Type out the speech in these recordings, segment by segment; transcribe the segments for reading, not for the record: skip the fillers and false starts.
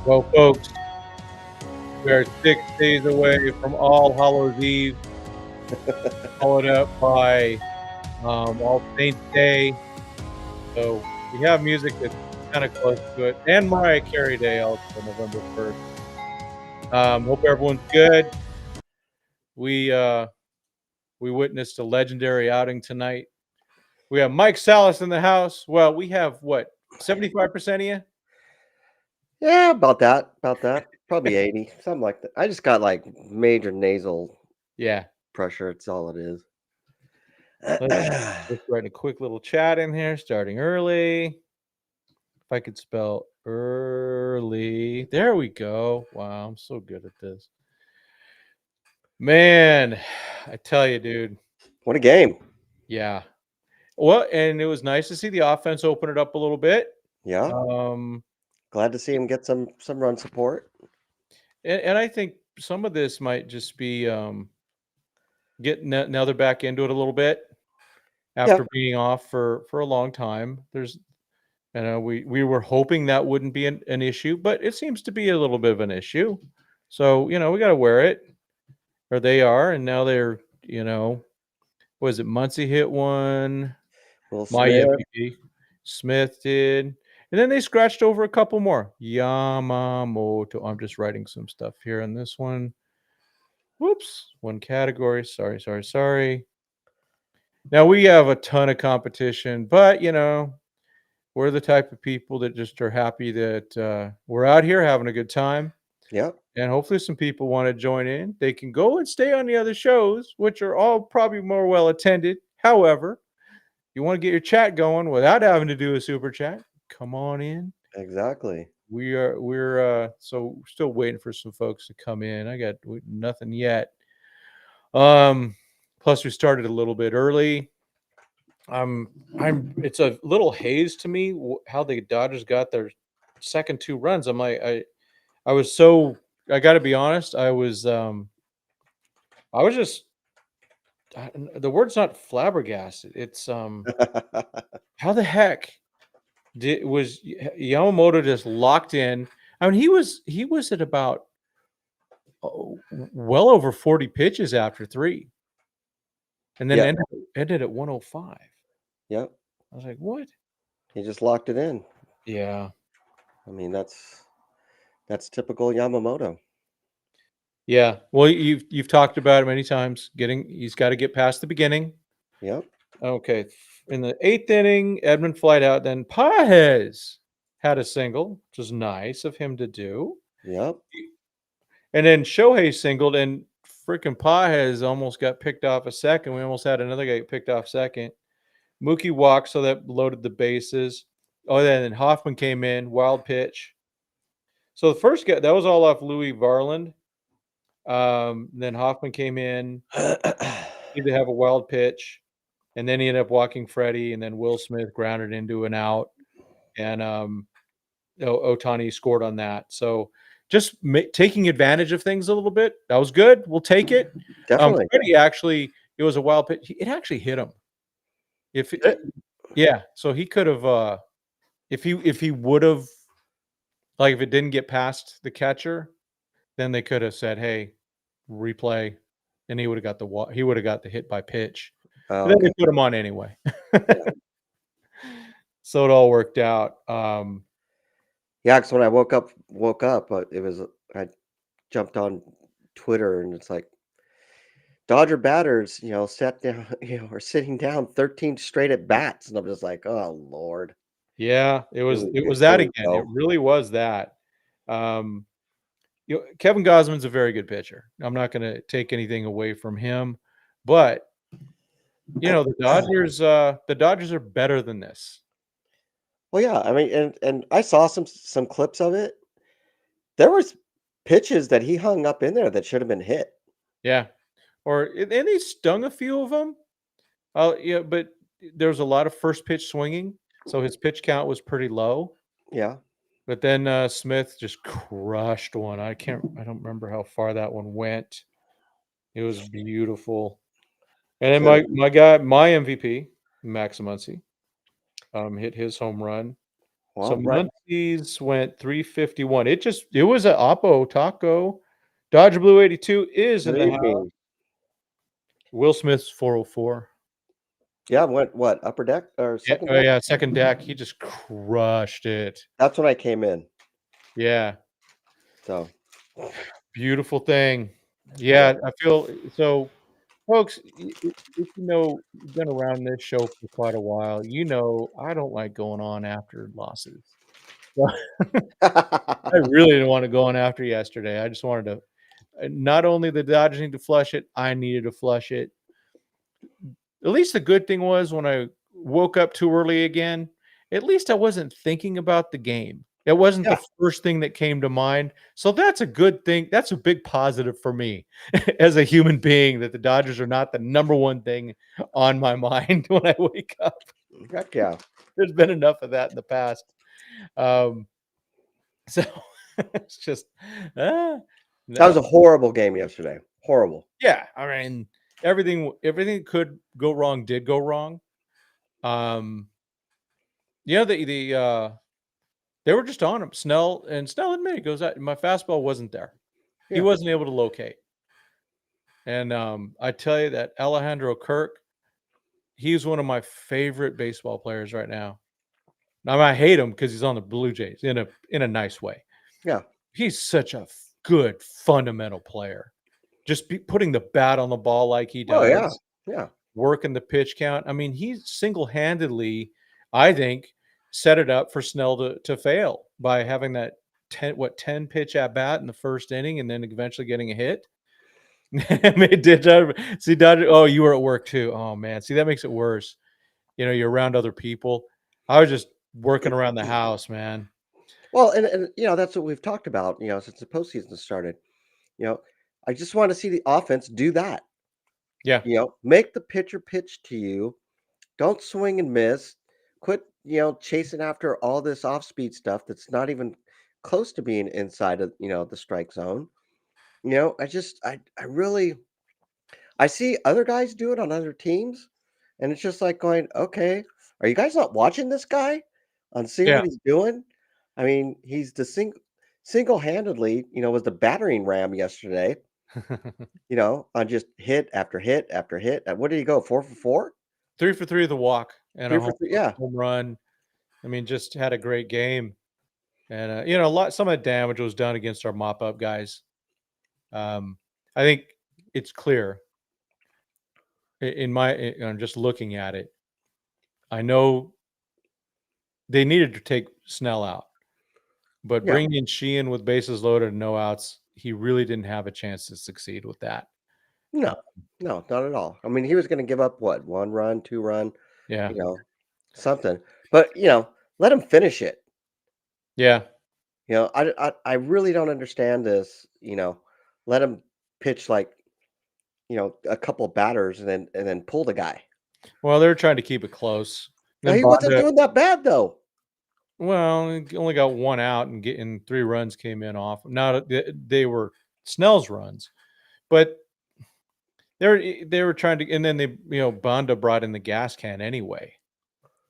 Well, folks, we are 6 days away from All Hallows Eve, followed up by All Saints Day. So we have music that's kind of close to it, and Mariah Carey Day also, November 1st. Hope everyone's good. We witnessed a legendary outing tonight. We have Mike Salas in the house. Well, we have what, 75% of you? Yeah, about that. Probably 80, something like that. I just got like major nasal Yeah. pressure. It's all it is. Let's write a quick little chat in here, starting early. If I could spell early. There we go. Wow, I'm so good at this. Man, I tell you, dude. What a game. Yeah. Well, and it was nice to see the offense open it up a little bit. Yeah. Um, Glad to see him get some run support. and I think some of this might just be getting now they're back into it a little bit Yeah. after being off for a long time. There's we were hoping that wouldn't be an issue, but it seems to be a little bit of an issue. So, we got to wear it, or they are, and now they're, was it Muncie hit one? Will My Smith. MVP. Smith did. And then they scratched over a couple more. Yamamoto. I'm just writing some stuff here on this one. Whoops. One category. Sorry. Now we have a ton of competition, but we're the type of people that just are happy that we're out here having a good time. Yep. And hopefully some people want to join in. They can go and stay on the other shows, which are all probably more well attended. However, you want to get your chat going without having to do a super chat, come on in. Exactly. We're so still waiting for some folks to come in. I got nothing yet. Plus we started a little bit early. It's a little haze to me how the Dodgers got their second two runs. I'm like, I was so, I got to be honest, I was just, the word's not flabbergasted. It's how the heck was Yamamoto just locked in? I mean, he was at about well over 40 pitches after three, and then Yep. ended at 105. Yep. I was like, what? He just locked it in. Yeah. I mean, that's typical Yamamoto. Yeah. Well, you've talked about it many times. He's got to get past the beginning. Yep. Okay. In the 8th inning, Edmund flied out. Then Paez had a single, which was nice of him to do. Yep. And then Shohei singled, and freaking Paez almost got picked off a second. We almost had another guy picked off second. Mookie walked, so that loaded the bases. Oh, then Hoffman came in, wild pitch. So the first guy, that was all off Louis Varland. Then Hoffman came in, seemed to have a wild pitch, and then he ended up walking Freddie, and then Will Smith grounded into an out, and Ohtani scored on that. So just taking advantage of things a little bit. That was good. We'll take it. Definitely. Freddie actually, it was a wild pitch. It actually hit him. Yeah, so he could have, if he would have, like if it didn't get past the catcher, then they could have said, "Hey, replay," and he would have got the hit by pitch. Oh, But then okay. they put him on anyway. Yeah. So it all worked out. Yeah, because when I woke up, I jumped on Twitter and it's like Dodger batters, sat down, are sitting down 13 straight at bats, and I'm just like, oh Lord. Yeah, it was Here that we again. go. It really was that. Kevin Gausman's a very good pitcher. I'm not going to take anything away from him, but the Dodgers are better than this. Well, yeah, I mean, and I saw some clips of it. There was pitches that he hung up in there that should have been hit. Yeah, and they stung a few of them. Yeah, but there was a lot of first pitch swinging, so his pitch count was pretty low. Yeah. But then Smith just crushed one. I don't remember how far that one went. It was beautiful. And then my MVP, Max Muncy, hit his home run. So Well, right. Muncie's went 351. It was a Oppo Taco. Dodger Blue 82 is in Good the house. evening. Will Smith's 404. Yeah, went what? Upper deck or Yeah, second oh deck? yeah, second deck. He just crushed it. That's when I came in. Yeah, So, beautiful thing. yeah. Yeah, I feel so, folks. If you know, you've been around this show for quite a while. You know, I don't like going on after losses. So, I really didn't want to go on after yesterday. I just wanted to. Not only the Dodgers need to flush it, I needed to flush it. At least the good thing was when I woke up too early again, at least I wasn't thinking about the game. It wasn't Yeah. the first thing that came to mind. So that's a good thing. That's a big positive for me as a human being that the Dodgers are not the number one thing on my mind when I wake up. Heck yeah. There's been enough of that in the past. Um, so it's just, uh, That was no, a horrible game yesterday. Horrible. yeah. I mean, everything could go wrong did go wrong. Um, they were just on him. Snell admitted, goes, my fastball wasn't there. He Yeah. wasn't able to locate. And I tell you that Alejandro Kirk, he's one of my favorite baseball players right now. Now I hate him because he's on the Blue Jays in a nice way. Yeah. He's such a good fundamental player. Just putting the bat on the ball like he Oh yeah. does, Yeah. working the pitch count. I mean, he single-handedly, I think, set it up for Snell to fail by having that 10 pitch at bat in the first inning and then eventually getting a hit. I mean, see Dodger. Oh, you were at work too. Oh man, see that makes it worse. You know, you're around other people. I was just working around the house, man. Well, and that's what we've talked about, since the postseason started. You know, I just want to see the offense do that. Yeah. Make the pitcher pitch to you. Don't swing and miss. Quit, chasing after all this off-speed stuff that's not even close to being inside of, the strike zone. I really I see other guys do it on other teams, and it's just like going, "Okay, are you guys not watching this guy on seeing Yeah. what he's doing?" I mean, he's the single-handedly, was the battering ram yesterday, on just hit after hit after hit. What did he go? 4 for 4? 3 for 3 of the walk and a 3 for 3. Yeah. home run. I mean, just had a great game. And some of the damage was done against our mop up guys. I think it's clear just looking at it. I know they needed to take Snell out, but Yeah. bringing in Sheehan with bases loaded and no outs, he really didn't have a chance to succeed with that. No. No, not at all. I mean, he was gonna give up what? 1 run, 2 run, Yeah, you know, something. But, let him finish it. yeah. I really don't understand this, let him pitch like, a couple batters and then pull the guy. Well, they're trying to keep it close. Now Then he wasn't Bonda, doing that bad though. well, he only got one out and getting 3 runs came in off. Not they were Snell's runs, but they were trying to, and then Bonda brought in the gas can anyway.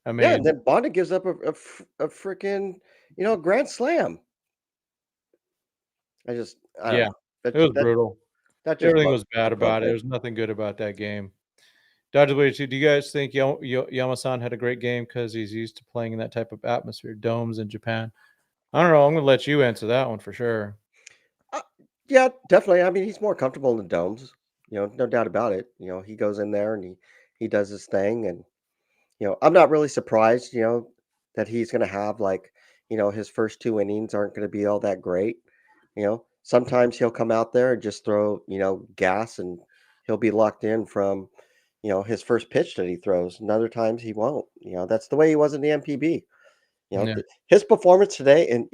I Yeah, and mean, then Bonda gives up a freaking, grand slam. I don't yeah, know. That it was just that brutal. that just Everything bugs was bad that bugs about it. me. There's nothing good about that game. Dodgers way too. Do you guys think Yamasan had a great game because he's used to playing in that type of atmosphere, domes in Japan? I don't know. I'm gonna let you answer that one for sure. Uh, yeah, definitely. I mean, he's more comfortable in the domes, no doubt about it. He goes in there and he does his thing, and I'm not really surprised, that he's going to have like, his first 2 innings aren't going to be all that great. Sometimes he'll come out there and just throw, gas and he'll be locked in from, his first pitch that he throws. And other times he won't. That's the way he was in the MPB. Yeah. His performance today, and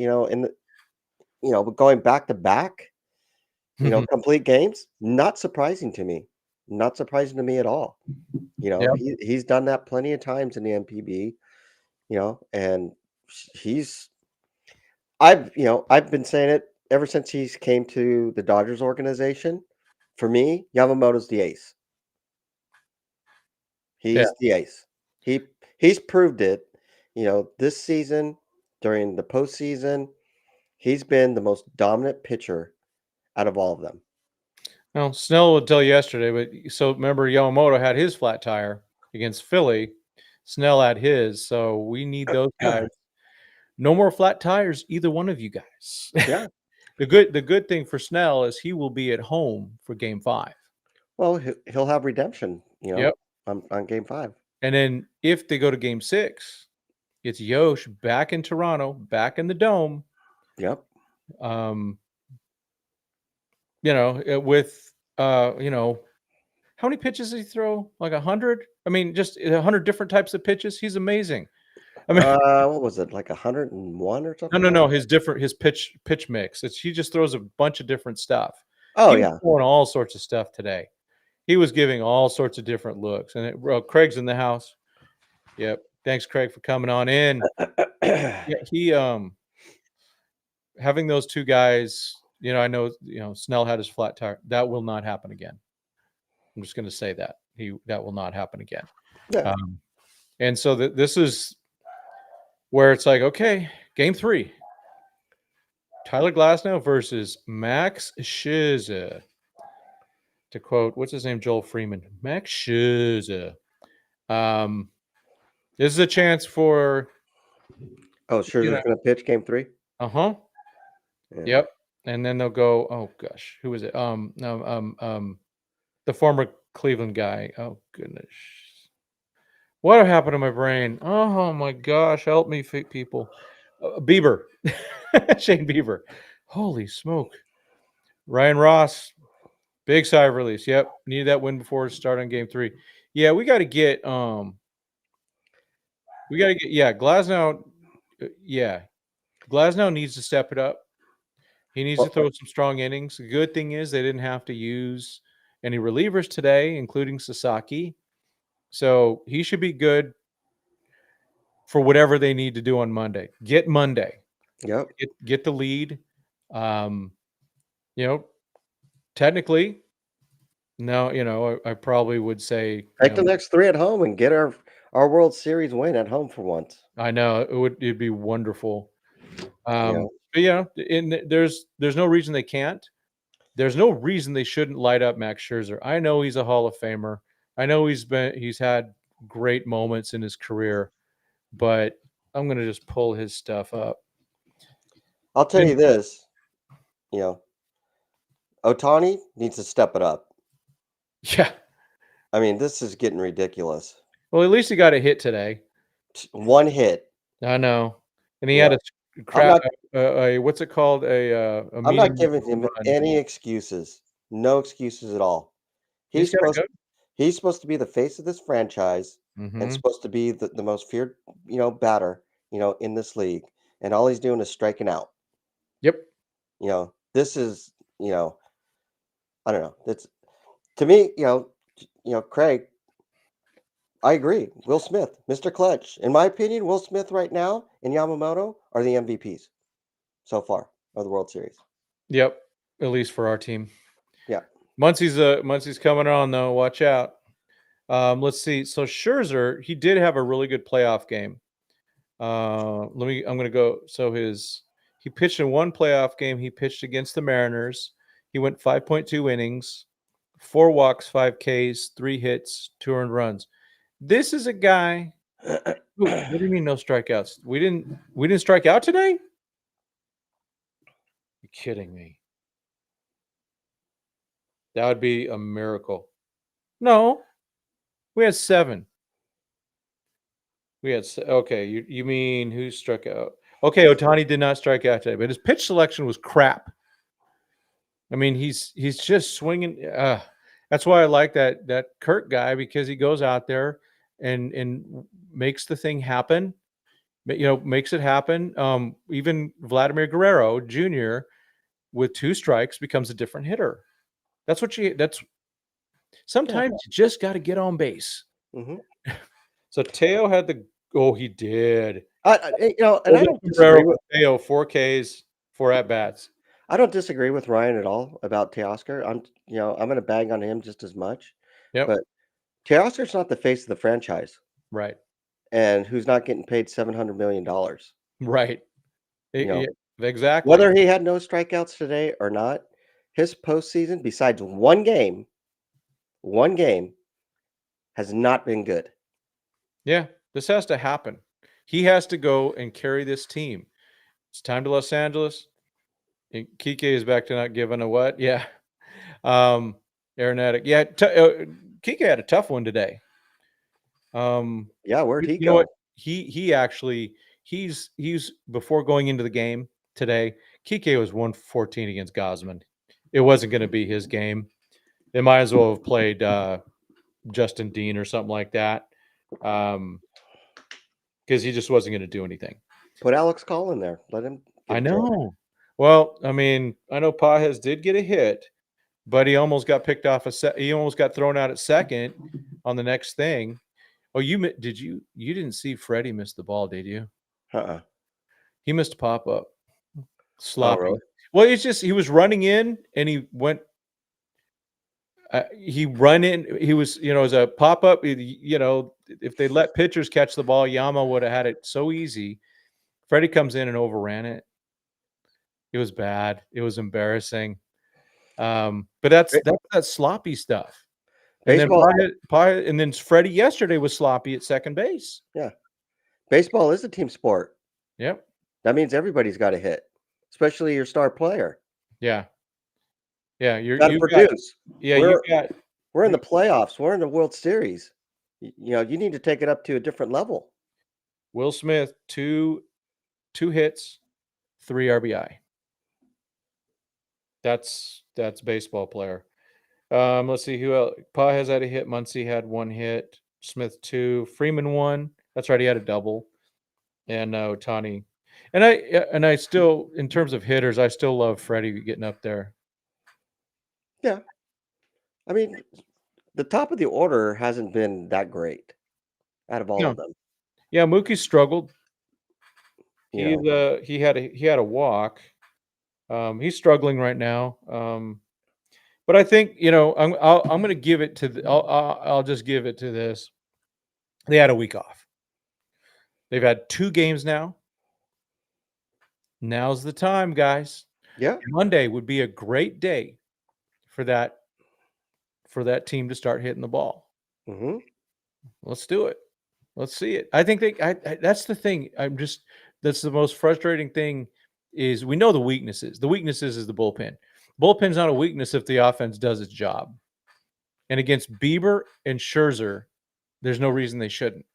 going back to back, complete games, not surprising to me. Not surprising to me at all. Yep. He's done that plenty of times in the MPB, and he's I've been saying it ever since he's came to the Dodgers organization. For me, Yamamoto's the ace. Yeah. He's the ace. He he's proved it, this season, during the postseason, he's been the most dominant pitcher out of all of them. Well, Snell would tell you yesterday, but so remember Yamamoto had his flat tire against Philly. Snell had his, so we need those guys. No more flat tires, either one of you guys. Yeah. The good thing for Snell is he will be at home for Game 5. Well, he'll have redemption, Yep. on Game 5. And then if they go to Game 6, it's Yosh back in Toronto, back in the Dome. Yep. With how many pitches did he throw? Like 100? I mean, just 100 different types of pitches. He's amazing. I mean, What was it, like 101 or something? no. His pitch mix. He just throws a bunch of different stuff. Oh, He was yeah. throwing all sorts of stuff today. He was giving all sorts of different looks. And Craig's in the house. Yep. Thanks, Craig, for coming on in. Yeah, he having those two guys. I know Snell had his flat tire. That will not happen again. I'm just going to say that that will not happen again. Yeah. And so this is where it's like, okay, Game 3, Tyler Glasnow versus Max Scherzer. To quote, what's his name? Joel Freeman. Max Scherzer. This is a chance for. Oh, Scherzer's going to pitch Game 3. Yeah. Yep. And then they'll go. Oh gosh, who is it? The former Cleveland guy. Oh goodness, what happened to my brain? Oh my gosh, help me, people. Bieber, Shane Bieber. Holy smoke! Ryan Ross, big sigh of release. Yep, needed that win before starting Game 3. Yeah, we got to get. Glasnow. Glasnow needs to step it up. He needs to throw some strong innings. The good thing is they didn't have to use any relievers today, including Sasaki. So he should be good for whatever they need to do on Monday. Get Monday. Yep. Get the lead. Technically, no, I probably would say Take the next 3 at home and get our World Series win at home for once. I know it'd be wonderful. Yeah. But there's no reason they can't. There's no reason they shouldn't light up Max Scherzer. I know he's a Hall of Famer. I know he's had great moments in his career, but I'm gonna just pull his stuff up. I'll tell you this, Ohtani needs to step it up. Yeah. I mean, this is getting ridiculous. Well, at least he got a hit today. 1 hit. I know, and he had a crap. What's it called? I'm not giving him any excuses. No excuses at all. He's supposed to be the face of this franchise and supposed to be the most feared, batter, in this league. And all he's doing is striking out. Yep. This is, I don't know. It's to me, Craig, I agree. Will Smith, Mr. Clutch. In my opinion, Will Smith right now and Yamamoto are the MVPs so far of the World Series. Yep. At least for our team. Yeah. Muncie's coming on though. Watch out. Let's see. So Scherzer, he did have a really good playoff game. I'm gonna go. So he pitched in one playoff game. He pitched against the Mariners. He went 5.2 innings, 4 walks, 5 Ks, 3 hits, 2 earned runs. This is a guy. What do you mean no strikeouts? We didn't strike out today? You're kidding me. That would be a miracle. No, we had 7. Okay. You mean who struck out? Okay, Ohtani did not strike out today, but his pitch selection was crap. I mean, he's just swinging. That's why I like that Kirk guy, because he goes out there and makes the thing happen. Makes it happen. Even Vladimir Guerrero Jr. with 2 strikes becomes a different hitter. Sometimes you just got to get on base. Mm-hmm. So Teo had he did. And I don't disagree with Teo, 4 Ks, 4 at bats. I don't disagree with Ryan at all about Teoscar. I'm going to bang on him just as much. Yep. But Teoscar's not the face of the franchise, right? And who's not getting paid $700 million, right? You know, Exactly. whether he had no strikeouts today or not, his postseason, besides one game has not been good. Yeah, this has to happen. He has to go and carry this team. It's time to Los Angeles. And Kike is back to not giving a what? Yeah. Um, Aronatic. Yeah, Kike had a tough one today. Yeah, where'd You he you know what? go? He actually he's before going into the game today, Kike was 114 against Gosman. It wasn't going to be his game. They might as well have played Justin Dean or something like that, because he just wasn't going to do anything. Put Alex Call in there. Let him get I a chance. know. Well, I mean, I know Pajes did get a hit, but he almost got picked off he almost got thrown out at second on the next thing. Oh, did you didn't see Freddie miss the ball, did you? Uh-uh. He missed a pop up. Oh, Sloppy. really? Well, it's just he was running in and he went. He run in. He was, as a pop up. If they let pitchers catch the ball, Yama would have had it so easy. Freddie comes in and overran it. It was bad. It was embarrassing. But that's Ba that sloppy stuff. And then baseball and then Freddie yesterday was sloppy at second base. yeah. Baseball is a team sport. Yep. That means everybody's got to hit, especially your star player. Yeah. Yeah. Gotta produce. You We're got we're in the playoffs. We're in the World Series. You need to take it up to a different level. Will Smith, two hits, 3 RBI. That's baseball player. Let's see who else. Pa has had a hit. Muncy had 1 hit. Smith 2. Freeman 1. That's right. He had a double. And Ohtani. And I still, in terms of hitters, I still love Freddie getting up there. Yeah. I mean, the top of the order hasn't been that great out of all No. of them. Yeah, Mookie struggled. You He know, he had a walk. He's struggling right now. But I think I'm going to give it to I'll just give it to this. They had a week off. They've had 2 games now. Now's the time, guys. yeah. Monday would be a great day for that team to start hitting the ball. Hmm. Let's do it. Let's see it. I think that's the thing. That's the most frustrating thing is we know the weaknesses. The weaknesses is the bullpen. Bullpen's not a weakness if the offense does its job. And against Bieber and Scherzer, there's no reason they shouldn't.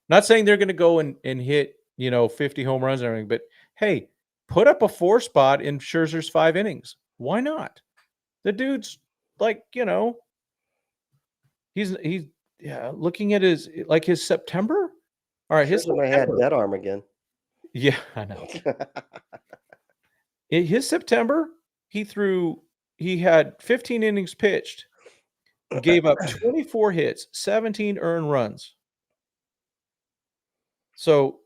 Not saying they're going to go and hit, 50 home runs and everything, but hey, put up a 4 spot in Scherzer's 5 innings. Why not? The dude's like, he's yeah, looking at his September. All right, his Scherzer might have September. dead arm again. Yeah, I know. In his September, he had 15 innings pitched, gave up 24 hits, 17 earned runs. So,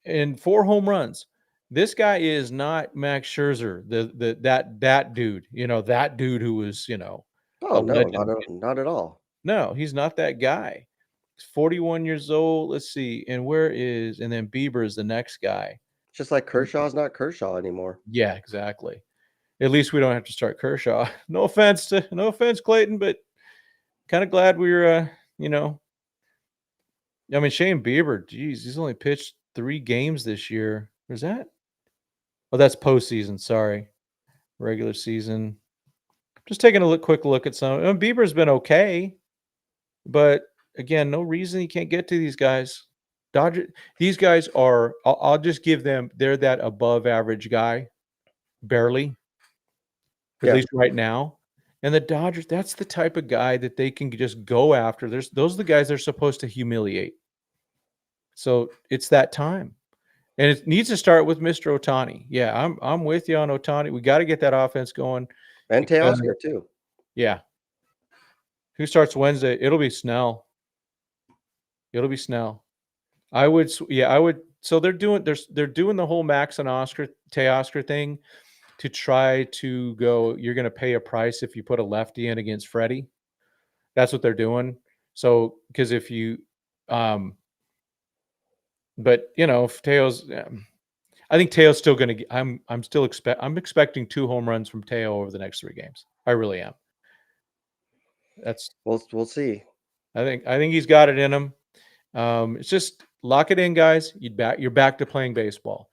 and 4 home runs. This guy is not Max Scherzer, that dude, that dude who was, Oh a no, legend. not at all. No, he's not that guy. He's 41 years old. Let's see. And then Bieber is the next guy. Just like Kershaw's not Kershaw anymore. Yeah, exactly. At least we don't have to start Kershaw. No offense, Clayton, but kind of glad we were, I mean, Shane Bieber, geez, he's only pitched 3 games this year. Where's that? Oh, that's postseason. Sorry, regular season. Just taking a quick look at some. Bieber's been okay, but again, no reason he can't get to these guys. These guys are. I'll just give them. They're that above average guy, barely, at Yeah. least right now. And the Dodgers, that's the type of guy that they can just go after. Those are the guys they're supposed to humiliate. So it's that time. And it needs to start with Mr. Ohtani. Yeah, I'm with you on Ohtani. We got to get that offense going. And Teoscar too. Yeah. Who starts Wednesday? It'll be Snell. It'll be Snell. I would. So they're doing the whole Max and Teoscar thing to try to go. You're going to pay a price if you put a lefty in against Freddie. That's what they're doing. So because but if Teos, I think Teo's still going to. I'm expecting 2 home runs from Teo over the next 3 games. I really am. That's. We'll see. I think he's got it in him. It's just lock it in, guys. You're back to playing baseball.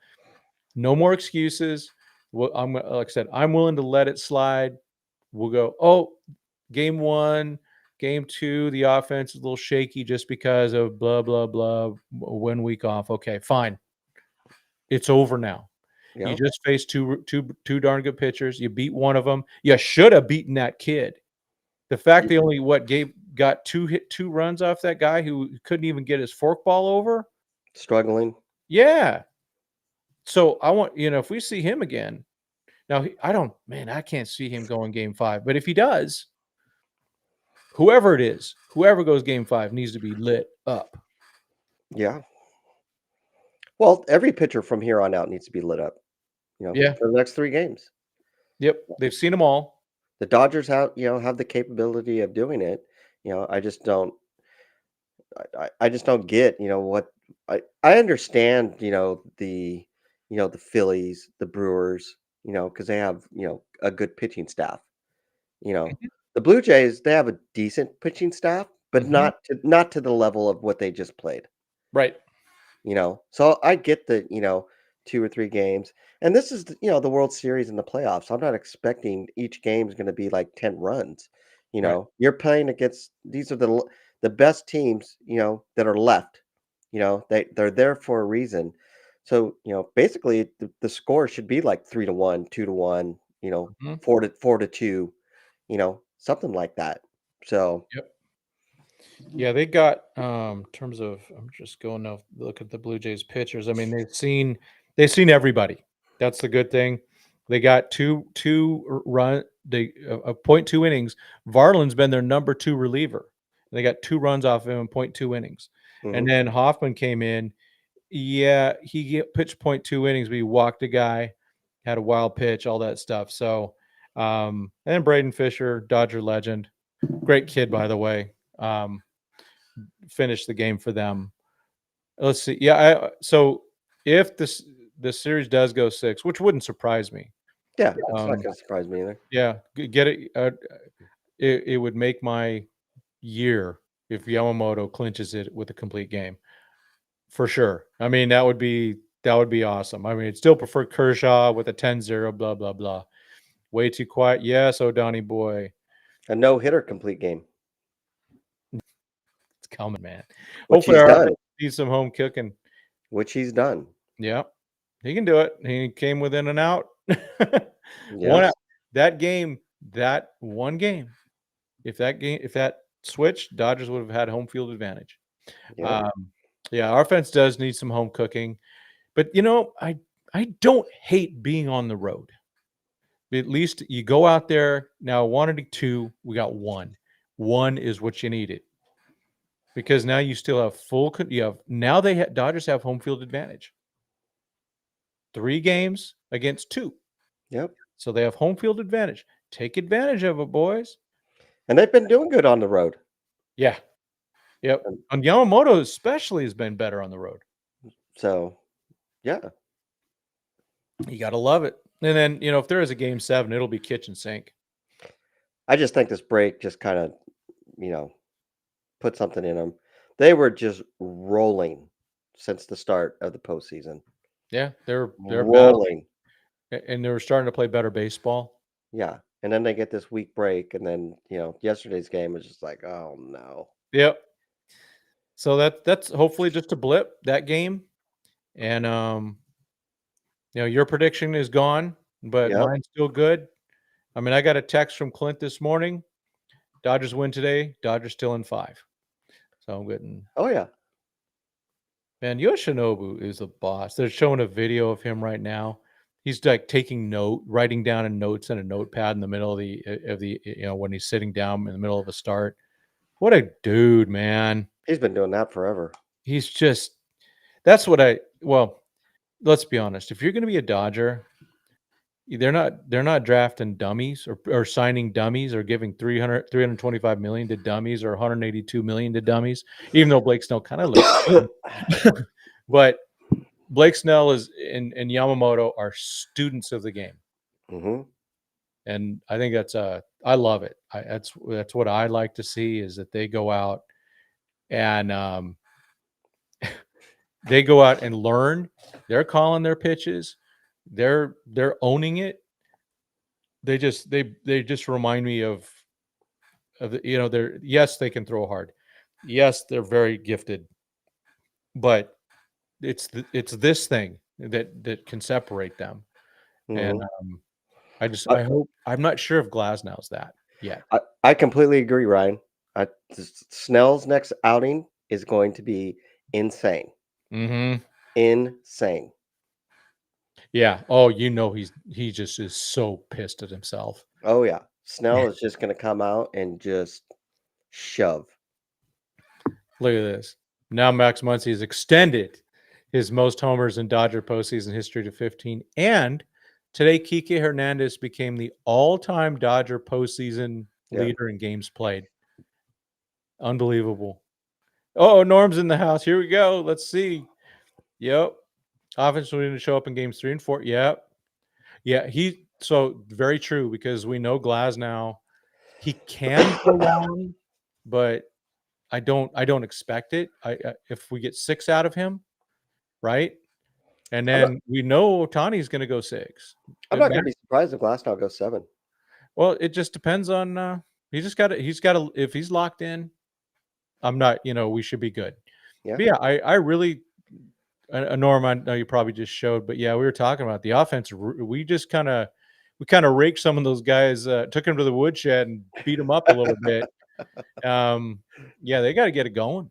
No more excuses. Well, like I said, I'm willing to let it slide. We'll go. Oh, game 1, game 2, the offense is a little shaky just because of blah blah blah. 1 week off. Okay, fine. It's over now. Yeah. You just faced two darn good pitchers. You beat one of them. You should have beaten that kid. The fact they only got 2 runs off that guy who couldn't even get his forkball over. Struggling. Yeah. So I want, if we see him again, now I can't see him going game 5. But if he does, whoever it is, whoever goes game 5 needs to be lit up. Yeah. Well, every pitcher from here on out needs to be lit up. Yeah. For the next 3 games. Yep. They've seen them all. The Dodgers have the capability of doing it. I just don't. I just don't get. What I understand. The Phillies, the Brewers. Because they have a good pitching staff. The Blue Jays, they have a decent pitching staff, but not to the level of what they just played. Right. So I get the 2 or 3 games, and this is the World Series and the playoffs. I'm not expecting each game is going to be like 10 runs. Right. You're playing against these are the best teams that are left. They're there for a reason. So basically the score should be like 3-1, 2-1, 4-2, something like that. So yep. Yeah, they got in terms of, I'm just going to look at the Blue Jays pitchers. I mean, they've seen everybody. That's the good thing. They got two run they 0.2 innings. Varland's been their number 2 reliever. They got 2 runs off of him in 0.2 innings. And then Hoffman came in. Yeah, he pitched 0.2 innings, but he walked a guy, had a wild pitch, all that stuff. So, and then Braden Fisher, Dodger legend, great kid, by the way. Finish the game for them. Let's see. Yeah. So if the series does go 6, which wouldn't surprise me. Yeah, it's not going to surprise me either. Yeah, get it. It would make my year if Yamamoto clinches it with a complete game, for sure. I mean, that would be awesome. I mean, I'd still prefer Kershaw with a 10-0, blah blah blah. Way too quiet. Yes, Ohtani boy. A no-hitter complete game. It's coming, man. Which hopefully he's our done. needs some home cooking. Which he's done. Yeah, he can do it. He came within an out. Yes. One out. That one game. If that switched, Dodgers would have had home field advantage. Yep. Yeah, our offense does need some home cooking, but I don't hate being on the road. At least you go out there now. 1 or 2, we got 1. 1 is what you needed, because now you still have full. Now Dodgers have home field advantage. 3 games against 2. Yep. So they have home field advantage. Take advantage of it, boys. And they've been doing good on the road. Yeah. Yep. And Yamamoto especially has been better on the road. So, yeah. You got to love it. And then, if there is a game 7, it'll be kitchen sink. I just think this break just kind of, put something in them. They were just rolling since the start of the postseason. Yeah, they're rolling. And they were starting to play better baseball. Yeah. And then they get this week break. And then, yesterday's game was just like, oh, no. Yep. So that's hopefully just a blip, that game. And, your prediction is gone, but mine's still good. I mean, I got a text from Clint this morning. Dodgers win today. Dodgers still in 5. So I'm getting. Oh, yeah. Man, Yoshinobu is the boss. They're showing a video of him right now. He's like writing down in notes in a notepad in the middle of the when he's sitting down in the middle of a start. What a dude, man. He's been doing that forever. He's just, that's what let's be honest. If you're going to be a Dodger, they're not drafting dummies or signing dummies or giving 325 million to dummies or 182 million to dummies, even though Blake Snell kind of looks but Blake Snell and Yamamoto are students of the game. Mm-hmm. And I think that's I love it. That's what I like to see, is that they go out and they go out and learn. They're calling their pitches. They're owning it. They just remind me of they're, yes, they can throw hard. Yes, they're very gifted, but it's this thing that can separate them. And Mm-hmm. I hope, I'm not sure if Glasnow's that yet. I completely agree, Ryan. Snell's next outing is going to be insane. Mm-hmm. Insane. Yeah. Oh, he just is so pissed at himself. Oh yeah. Snell is just going to come out and just shove. Look at this. Now Max Muncy has extended his most homers in Dodger postseason history to 15. And today, Kike Hernandez became the all-time Dodger postseason Yeah. leader in games played. Unbelievable. Oh, Norm's in the house. Here we go. Let's see. Yep. Offense will need to show up in games 3 and 4. Yep. Yeah. So very true, because we know Glasnow, he can go long, but I don't expect it. If we get 6 out of him, right? And I'm not, then we know Ohtani's going to go 6. I'm not going to be surprised if Glasnow goes 7. Well, it just depends on he's got to, if he's locked in, I'm not, we should be good. Yeah. But yeah, I really, Norm, I know you probably just showed, but yeah, we were talking about the offense. We kind of raked some of those guys, took them to the woodshed and beat them up a little bit. Yeah, they got to get it going.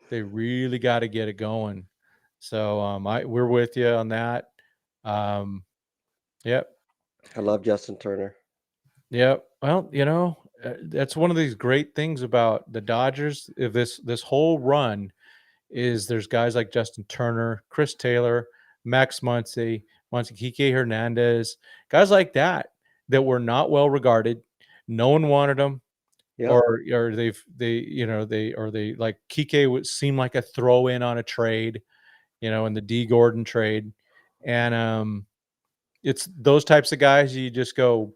They really got to get it going. So we're with you on that. Yep. I love Justin Turner. Yep. Well, that's one of these great things about the Dodgers. If this whole run is, there's guys like Justin Turner, Chris Taylor, Max Muncy, Kike Hernandez, guys like that were not well regarded. No one wanted them. Yep. Or they like Kike would seem like a throw in on a trade, in the D Gordon trade. And it's those types of guys you just go,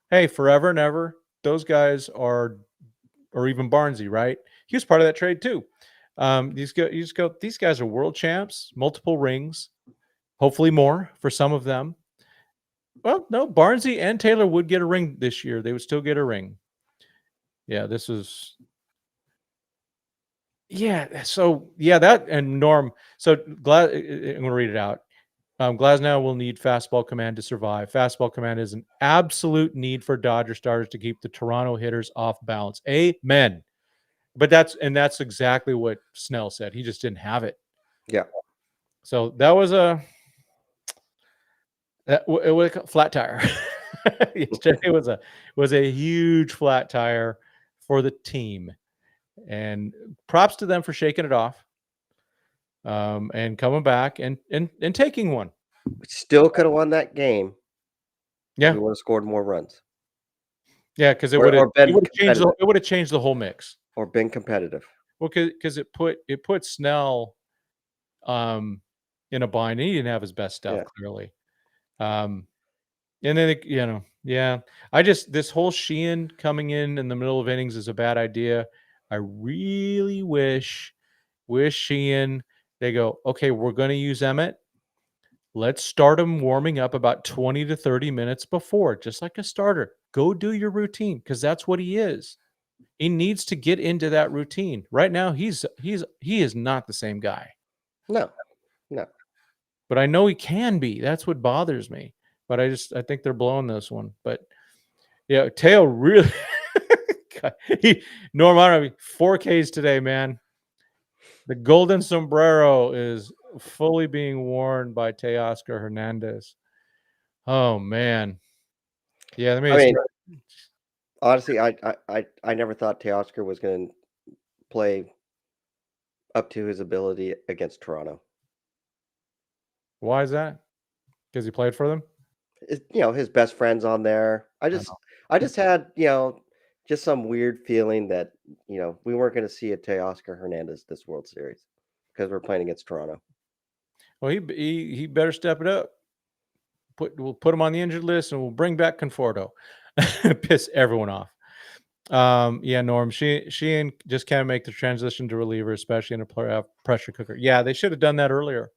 hey, forever and ever. Those guys or even Barnesy, right? He was part of that trade too. You just go, these guys are world champs, multiple rings, hopefully more for some of them. Well, no, Barnesy and Taylor would get a ring this year. They would still get a ring. Yeah, this is. Yeah. So yeah, that and Norm. So I'm going to read it out. Glasnow will need fastball command to survive. Fastball command is an absolute need for Dodger starters to keep the Toronto hitters off balance. Amen. But that's exactly what Snell said. He just didn't have it. Yeah. So that was it was a flat tire. Yesterday was a huge flat tire for the team, and props to them for shaking it off, and coming back and taking one. We still could have won that game. Yeah, we would have scored more runs. Yeah, because it would have changed the whole mix, or been competitive. Well, because it put Snell in a bind. And he didn't have his best stuff, clearly. And then yeah. This whole Sheehan coming in the middle of innings is a bad idea. I really wish Sheehan, they go, okay, we're going to use Emmett. Let's start him warming up about 20 to 30 minutes before, just like a starter. Go do your routine, because that's what he is. He needs to get into that routine. Right now, he is not the same guy. No. But I know he can be. That's what bothers me. But I think they're blowing this one. But yeah, Teo really Norm, I don't know, 4Ks today, man. The golden sombrero is fully being worn by Teoscar Hernandez. Oh man. Yeah, honestly, I never thought Teoscar was going to play up to his ability against Toronto. Why is that? Because he played for them? His best friend's on there. I just had, just some weird feeling that, we weren't going to see a Teoscar Hernandez this World Series because we're playing against Toronto. Well, he better step it up. We'll put him on the injured list, and we'll bring back Conforto. Piss everyone off. Yeah, Norm. She just can't make the transition to reliever, especially in a playoff pressure cooker. Yeah, they should have done that earlier.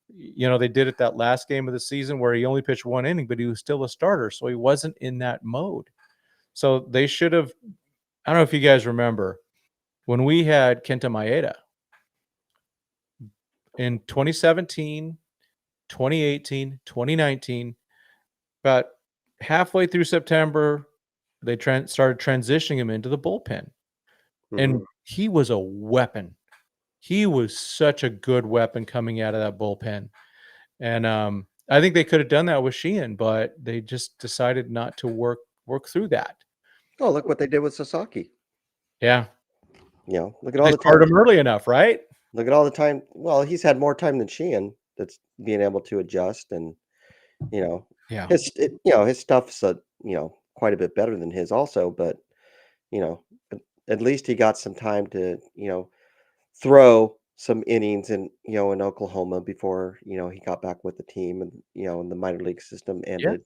They did it that last game of the season where he only pitched one inning, but he was still a starter, so he wasn't in that mode. So they should have. I don't know if you guys remember when we had Kenta Maeda in 2017, 2018, 2019, about halfway through September, they started transitioning him into the bullpen. And he was a weapon. He was such a good weapon coming out of that bullpen. And I think they could have done that with Sheehan, but they just decided not to work through that. Oh, look what they did with Sasaki. Yeah. Look at all They the time. started him early enough, right? Look at all the time. Well, he's had more time than Sheehan that's being able to adjust, and Yeah. his stuff's quite a bit better than his also, but at least he got some time to throw some innings in Oklahoma before he got back with the team, and and the minor league system ended.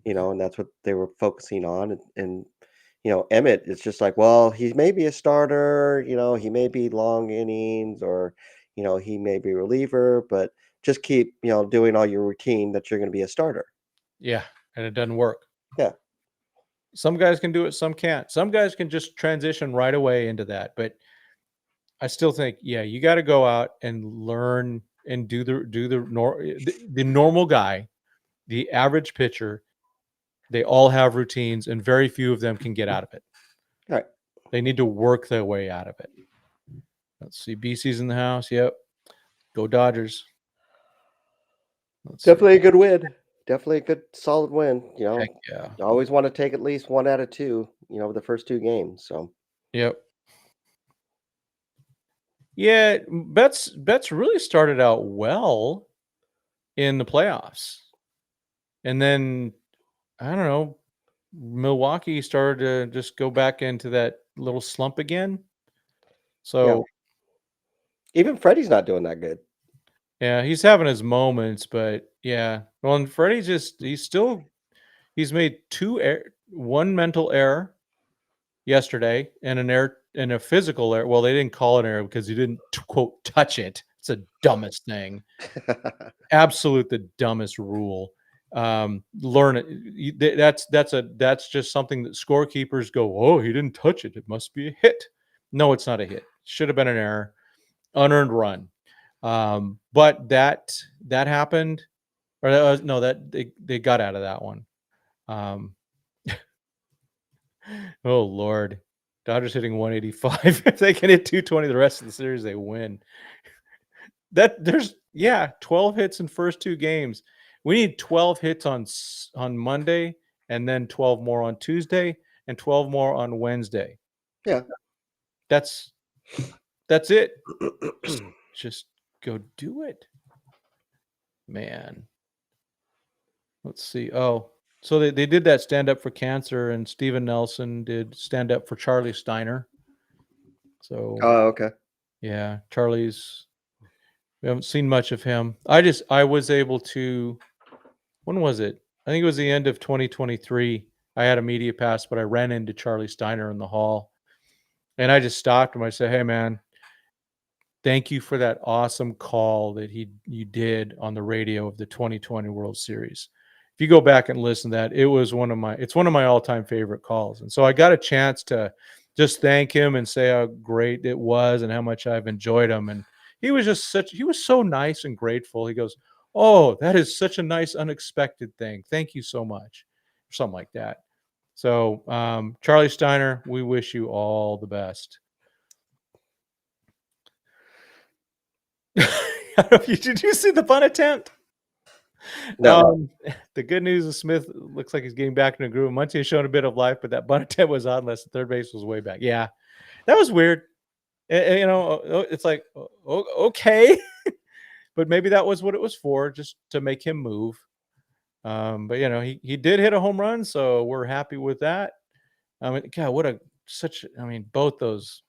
And that's what they were focusing on, and Emmett is just like, well, he may be a starter, he may be long innings, or he may be a reliever, but just keep doing all your routine that you're going to be a starter. Yeah, and it doesn't work. Yeah. Some guys can do it, some can't. Some guys can just transition right away into that, but I still think, yeah, you got to go out and learn and do the normal guy, the average pitcher. They all have routines, and very few of them can get out of it. All right. They need to work their way out of it. Let's see. BC's in the house. Yep. Go Dodgers. Definitely a good win. Definitely a good, solid win. Heck yeah. You always want to take at least 1 out of 2, the first 2 games. So, Yep. Yeah, Betts really started out well in the playoffs. And then, I don't know, Milwaukee started to just go back into that little slump again. So, even Freddie's not doing that good. yeah, he's having his moments, but yeah. Well, and Freddie he's made one mental error yesterday and an error and a physical error. Well, they didn't call it an error because he didn't quote touch it. It's the dumbest thing. Absolute the dumbest rule. Learn it. That's just something that scorekeepers go, oh, he didn't touch it. It must be a hit. No, it's not a hit. Should have been an error. Unearned run. But that happened, or no, that they got out of that one. Oh Lord, Dodgers hitting 185. If they can hit 220 the rest of the series, they win. There's 12 hits in first 2 games. We need 12 hits on Monday, and then 12 more on Tuesday, and 12 more on Wednesday. Yeah, that's it. Just go do it, man. Let's see. Oh, so they did that stand up for cancer, and Steven Nelson did stand up for Charlie Steiner. So, okay. Yeah, Charlie's. We haven't seen much of him. I was able to. When was it? I think it was the end of 2023. I had a media pass, but I ran into Charlie Steiner in the hall, and I just stopped him. I said, "Hey, man, thank you for that awesome call that you did on the radio of the 2020 World Series. If you go back and listen to that, it's one of my all-time favorite calls." And so I got a chance to just thank him and say how great it was and how much I've enjoyed him. And he was so nice and grateful. He goes, "Oh, that is such a nice unexpected thing. Thank you so much." Or something like that. So, Charlie Steiner, we wish you all the best. Did you see the bunt attempt? No. The good news is Smith looks like he's getting back in the groove. Muncie has shown a bit of life, but that bunt attempt was odd unless the third base was way back. Yeah, that was weird. It's like, okay, but maybe that was what it was for, just to make him move. But he did hit a home run, so we're happy with that. I mean, God, both those.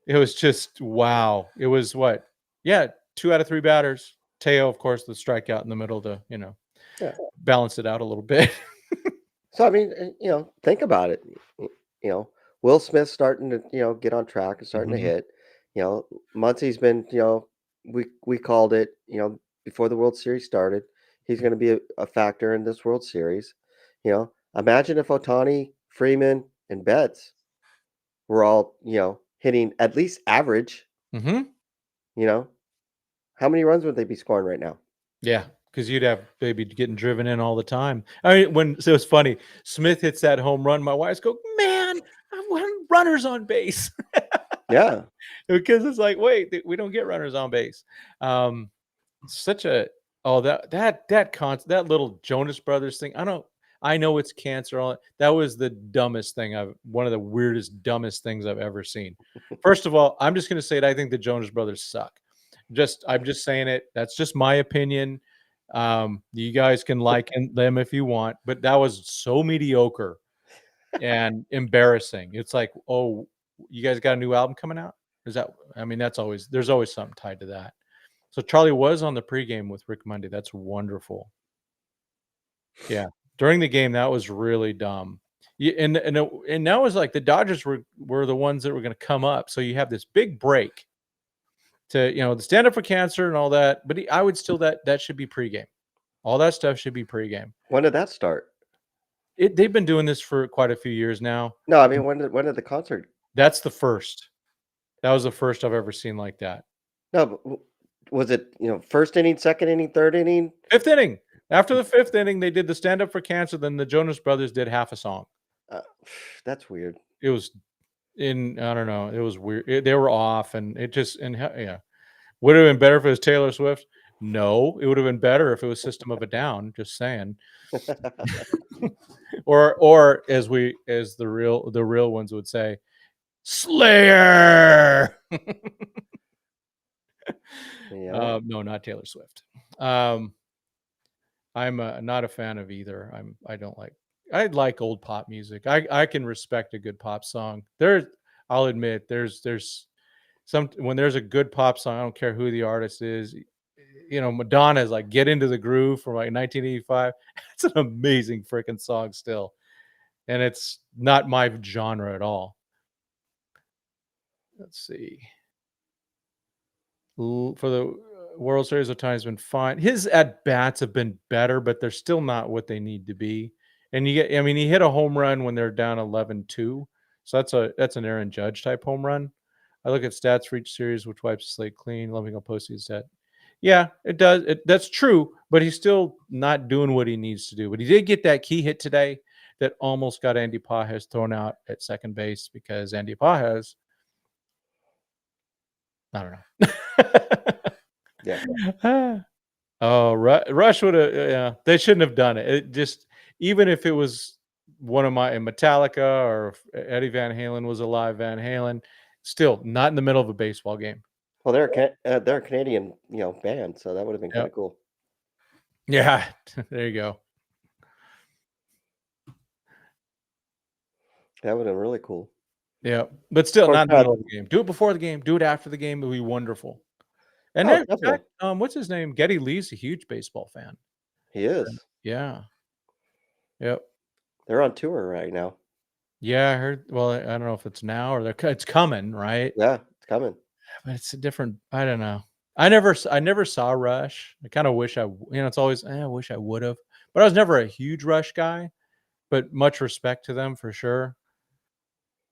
It was just wow. It was what? Yeah, 2 out of 3 batters. Teo, of course, the strikeout in the middle to, Yeah. balance it out a little bit. So I mean, think about it. You know, Will Smith's starting to get on track and starting to Mhm. hit. Muncie's been we called it before the World Series started. He's going to be a factor in this World Series. Imagine if Ohtani, Freeman, and Betts were all hitting at least average. Mhm. How many runs would they be scoring right now? Yeah, because you'd have baby getting driven in all the time. I mean, so it's funny. Smith hits that home run. My wives go, "Man, I want runners on base," Yeah. because it's like, wait, we don't get runners on base. Um, such a that little Jonas Brothers thing. I know it's cancer. That was the dumbest thing one of the weirdest, dumbest things I've ever seen. First of all, I'm just going to say it. I think the Jonas Brothers suck. I'm just saying it. That's just my opinion. You guys can like them if you want, but that was so mediocre and embarrassing. It's like, oh, you guys got a new album coming out? Is that? I mean, there's always something tied to that. So Charlie was on the pregame with Rick Monday. That's wonderful. Yeah, during the game, that was really dumb. Yeah, and that was like the Dodgers were the ones that were going to come up. So you have this big break to the stand up for cancer and all that. But I would still that should be pregame. All that stuff should be pregame. When did that start? They've been doing this for quite a few years now. No, I mean when did the concert? That's the first. That was the first I've ever seen like that. No, but was it first inning, second inning, third inning? Fifth inning. After the fifth inning, they did the stand up for cancer. Then the Jonas Brothers did half a song. Uh, that's weird. It was I don't know. It was weird. They were off, and it just yeah. Would it have been better if it was Taylor Swift? No, it would have been better if it was System of a Down. Just saying. or as the real ones would say, Slayer. Yeah. No, not Taylor Swift. I'm not a fan of either. I like old pop music. I can respect a good pop song. I'll admit there's some when there's a good pop song, I don't care who the artist is. Madonna's like Get Into the Groove from like 1985. It's an amazing freaking song still. And it's not my genre at all. Let's see. For the World Series, Ohtani's been fine. His at bats have been better, but they're still not what they need to be. And he hit a home run when they're down 11-2. So that's an Aaron Judge type home run. I look at stats for each series, which wipes the slate clean. Let me go post these stat. Yeah, it does. That's true, but he's still not doing what he needs to do. But he did get that key hit today that almost got Andy Pages thrown out at second base because Andy Pages, I don't know. Yeah. Oh, Rush would have. Yeah, they shouldn't have done it. It just, even if it was one of my Metallica or if Eddie Van Halen was alive, Van Halen, still not in the middle of a baseball game. Well, they're a Canadian band, so that would have been kind of cool. Yeah, there you go. That would have been really cool. Yeah, but still course, not in the middle of the game. Do it before the game. Do it after the game. It would be wonderful. And then, definitely. what's his name? Geddy Lee's a huge baseball fan. He is. Yeah. Yep. They're on tour right now. Yeah, I heard. Well, I don't know if it's now or it's coming, right? Yeah, it's coming. But it's a different. I don't know. I never saw Rush. I kind of wish it's always. I wish I would have. But I was never a huge Rush guy. But much respect to them for sure.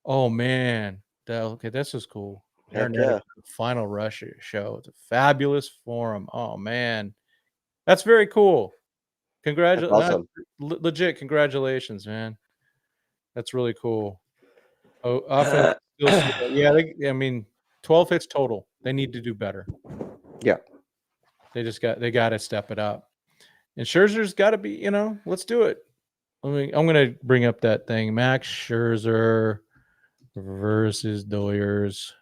Oh man, okay, this is cool. Heck yeah. Final Rush show. It's a fabulous forum. Oh man, that's very cool. Congratulations, awesome. Legit. Congratulations, man. That's really cool. Oh, offense. Yeah, I mean, 12 hits total. They need to do better. Yeah. They got to step it up. And Scherzer's got to be. Let's do it. I'm gonna bring up that thing. Max Scherzer versus Doyers.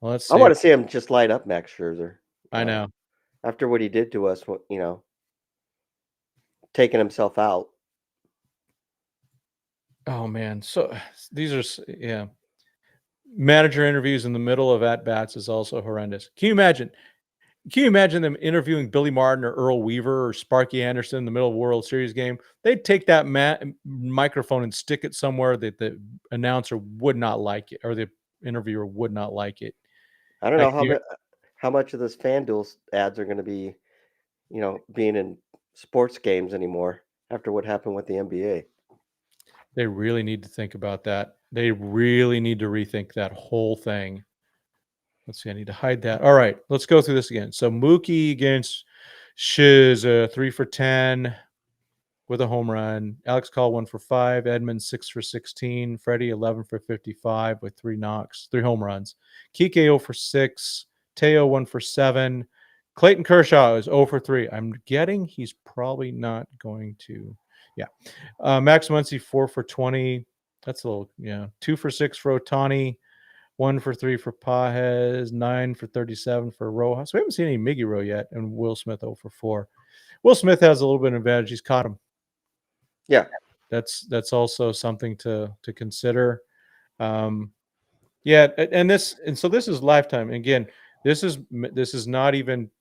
Let's see. I want to see him just light up Max Scherzer. I know. After what he did to us, taking himself out. Oh man, so these are manager interviews in the middle of at bats is also horrendous. Can you imagine? Can you imagine them interviewing Billy Martin or Earl Weaver or Sparky Anderson in the middle of a World Series game? They'd take that microphone and stick it somewhere that the announcer would not like it, or the interviewer would not like it. I don't know Like, how much of this FanDuel ads are going to be, being in sports games anymore after what happened with the NBA. they really need to think about that. They really need to rethink that whole thing. Let's see. I need to hide that. All right, let's go through this again. So Mookie against Shiz, 3 for 10 with a home run. Alex Call 1 for 5. Edmonds 6 for 16. Freddie 11 for 55 with 3 knocks, 3 home runs. Kike 0 for 6. Teo 1 for 7. Clayton Kershaw is 0 for 3. I'm getting he's probably not going to. Yeah. Max Muncy 4 for 20. That's a little, 2 for 6 for Ohtani. 1 for 3 for Pajes, 9 for 37 for Rojas. We haven't seen any Miggy Row yet, and Will Smith 0 for 4. Will Smith has a little bit of advantage. He's caught him. Yeah. That's also something to consider. And so this is lifetime. Again, this is not even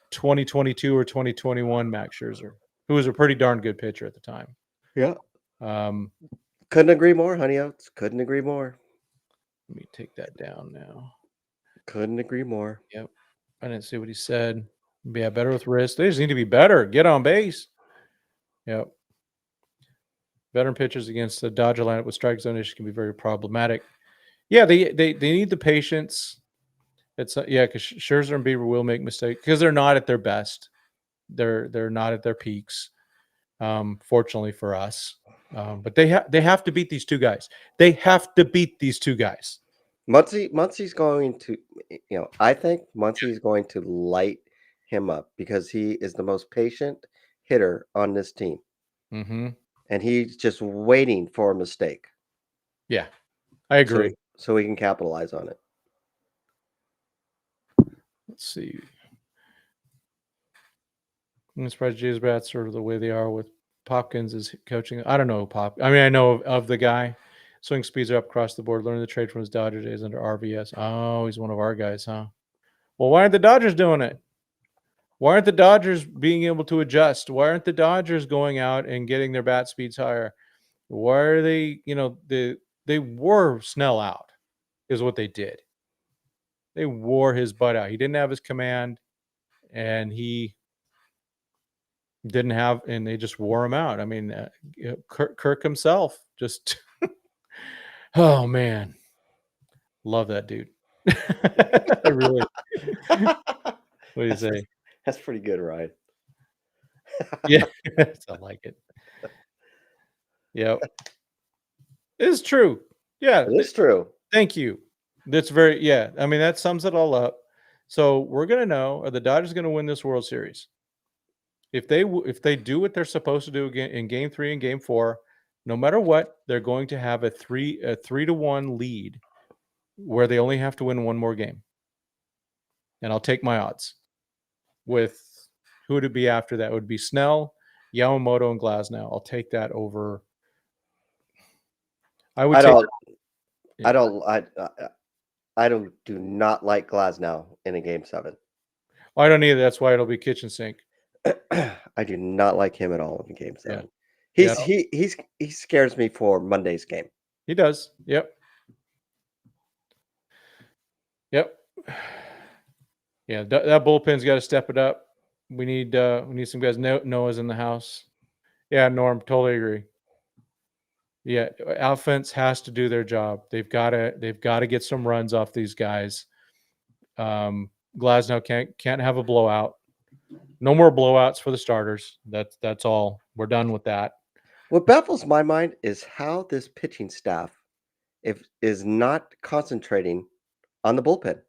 2022 or 2021 Max Scherzer, who was a pretty darn good pitcher at the time. Yeah. Um, Couldn't agree more, honey oats. Couldn't agree more. Let me take that down now. Couldn't agree more. Yep. I didn't see what he said. Yeah, better with wrist. They just need to be better. Get on base. Yep. Veteran pitchers against the Dodger lineup with strike zone issues can be very problematic. Yeah, they need the patience. It's because Scherzer and Bieber will make mistakes because they're not at their best. They're not at their peaks. Fortunately for us, but they have to beat these two guys. They have to beat these two guys. Muncie's going to, I think Muncie's going to light him up because he is the most patient hitter on this team. Mm-hmm. And he's just waiting for a mistake. Yeah, I agree. So he can capitalize on it. Let's see. I'm surprised Jay's bats sort of the way they are with Popkins is coaching. I don't know I know of the guy. Swing speeds are up across the board. Learning the trade from his Dodger days under RVS. Oh, he's one of our guys, huh? Well, why aren't the Dodgers doing it? Why aren't the Dodgers being able to adjust? Why aren't the Dodgers going out and getting their bat speeds higher? Why are they, they wore Snell out is what they did. They wore his butt out. He didn't have his command, and he didn't have, and they just wore him out. I mean, Kirk himself just, oh man, love that dude. I really. What do you say? That's pretty good, Ryan. Yeah, I like it. Yep, it's true. Yeah, It is true. Thank you. That's very, yeah. I mean, that sums it all up. So we're gonna know: are the Dodgers going to win this World Series? If they do what they're supposed to do again in Game 3 and Game 4, no matter what, they're going to have a 3-1 lead, where they only have to win one more game. And I'll take my odds. With who would it be after that? It would be Snell, Yamamoto, and Glasnow. I'll take that over. I do not like Glasnow in a Game 7. Well, I don't either. That's why it'll be kitchen sink. I do not like him at all in Game 7. Yeah. He scares me for Monday's game. He does. Yep. Yeah, that bullpen's got to step it up. We need some guys. Noah's in the house. Yeah, Norm, totally agree. Yeah, offense has to do their job. They've got to get some runs off these guys. Glasnow can't have a blowout. No more blowouts for the starters. That's all. We're done with that. What baffles my mind is how this pitching staff is not concentrating on the bullpen.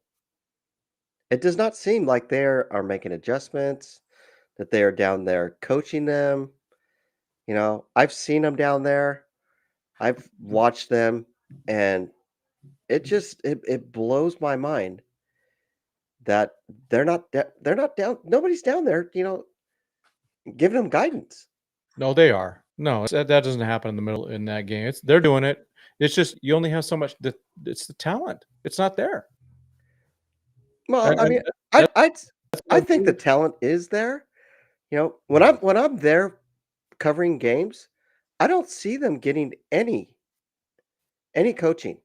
It does not seem like they are making adjustments, that they are down there coaching them. I've seen them down there. I've watched them, and it blows my mind that they're not down. Nobody's down there, giving them guidance. No, they are. No, that doesn't happen in the middle in that game. They're doing it. It's just you only have so much. It's the talent. It's not there. Well, I mean, That's I think the talent is there. When I'm there covering games, I don't see them getting any coaching.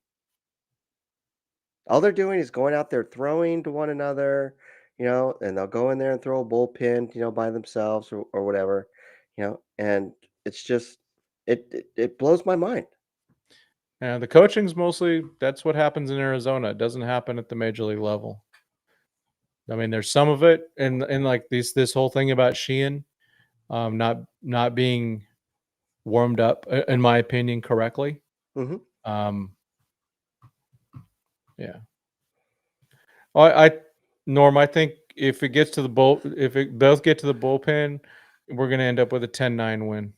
All they're doing is going out there throwing to one another, and they'll go in there and throw a bullpen, by themselves or whatever, and it's just it blows my mind. Yeah, the coaching's mostly that's what happens in Arizona. It doesn't happen at the major league level. I mean, there's some of it, and like this whole thing about Sheehan, not being warmed up, in my opinion, correctly. Mhm. Um, yeah. I Norm, I think if it gets to the if it both get to the bullpen, we're gonna end up with a 10-9 win.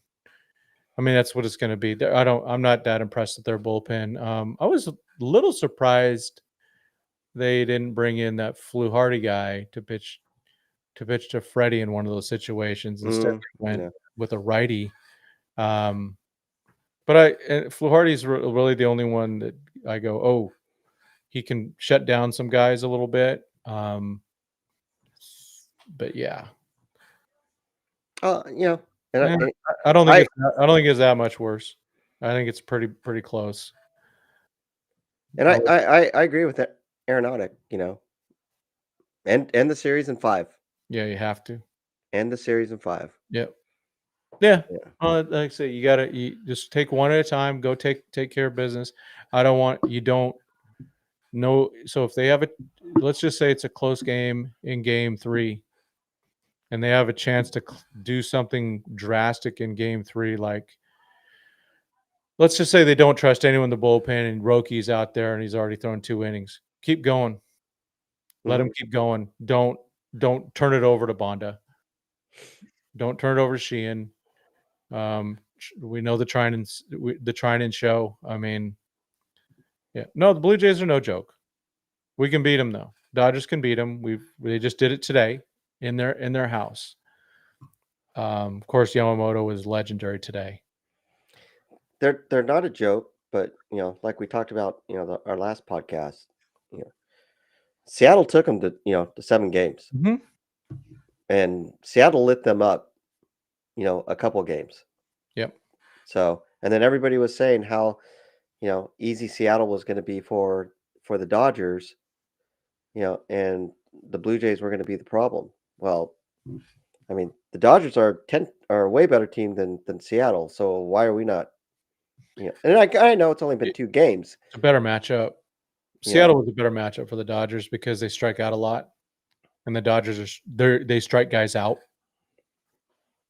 I mean, that's what it's gonna be. I'm not that impressed with their bullpen. I was a little surprised they didn't bring in that Fluharty guy to pitch to Freddie in one of those situations. Instead, Mm, they went yeah. with a righty. Um, but Fluharty's really the only one that I go, oh, he can shut down some guys a little bit. But yeah, You know, and Eh, I don't think I I don't think it's that much worse. I think it's pretty close. and I I would I I I agree with that aeronautic, end the series in 5. Yeah, you have to. End the series in 5. Yep. Yeah. Yeah. Like I say, you just take one at a time, go take care of business. You don't know. So if they have let's just say it's a close game in game 3 and they have a chance to do something drastic in game 3, like let's just say they don't trust anyone in the bullpen and Roki's out there and he's already thrown 2 innings. Keep going. Let Mhm. him keep going. Don't turn it over to Bonda. Don't turn it over to Sheehan. We know the trying and show. I mean, yeah. No, the Blue Jays are no joke. We can beat them though. Dodgers can beat them. They just did it today in their house. Of course, Yamamoto was legendary today. They're not a joke, but, like we talked about, our last podcast, you know, Seattle took them to 7 games, Mm-hmm. and Seattle lit them up, a couple games. Yep. So, and then everybody was saying how, easy Seattle was gonna be for the Dodgers, and the Blue Jays were gonna be the problem. Well, I mean, the Dodgers are a way better team than Seattle, so why are we not, and I know it's only been 2 games, It's a better matchup. you know? Seattle was a better matchup for the Dodgers because they strike out a lot, and the Dodgers they strike guys out.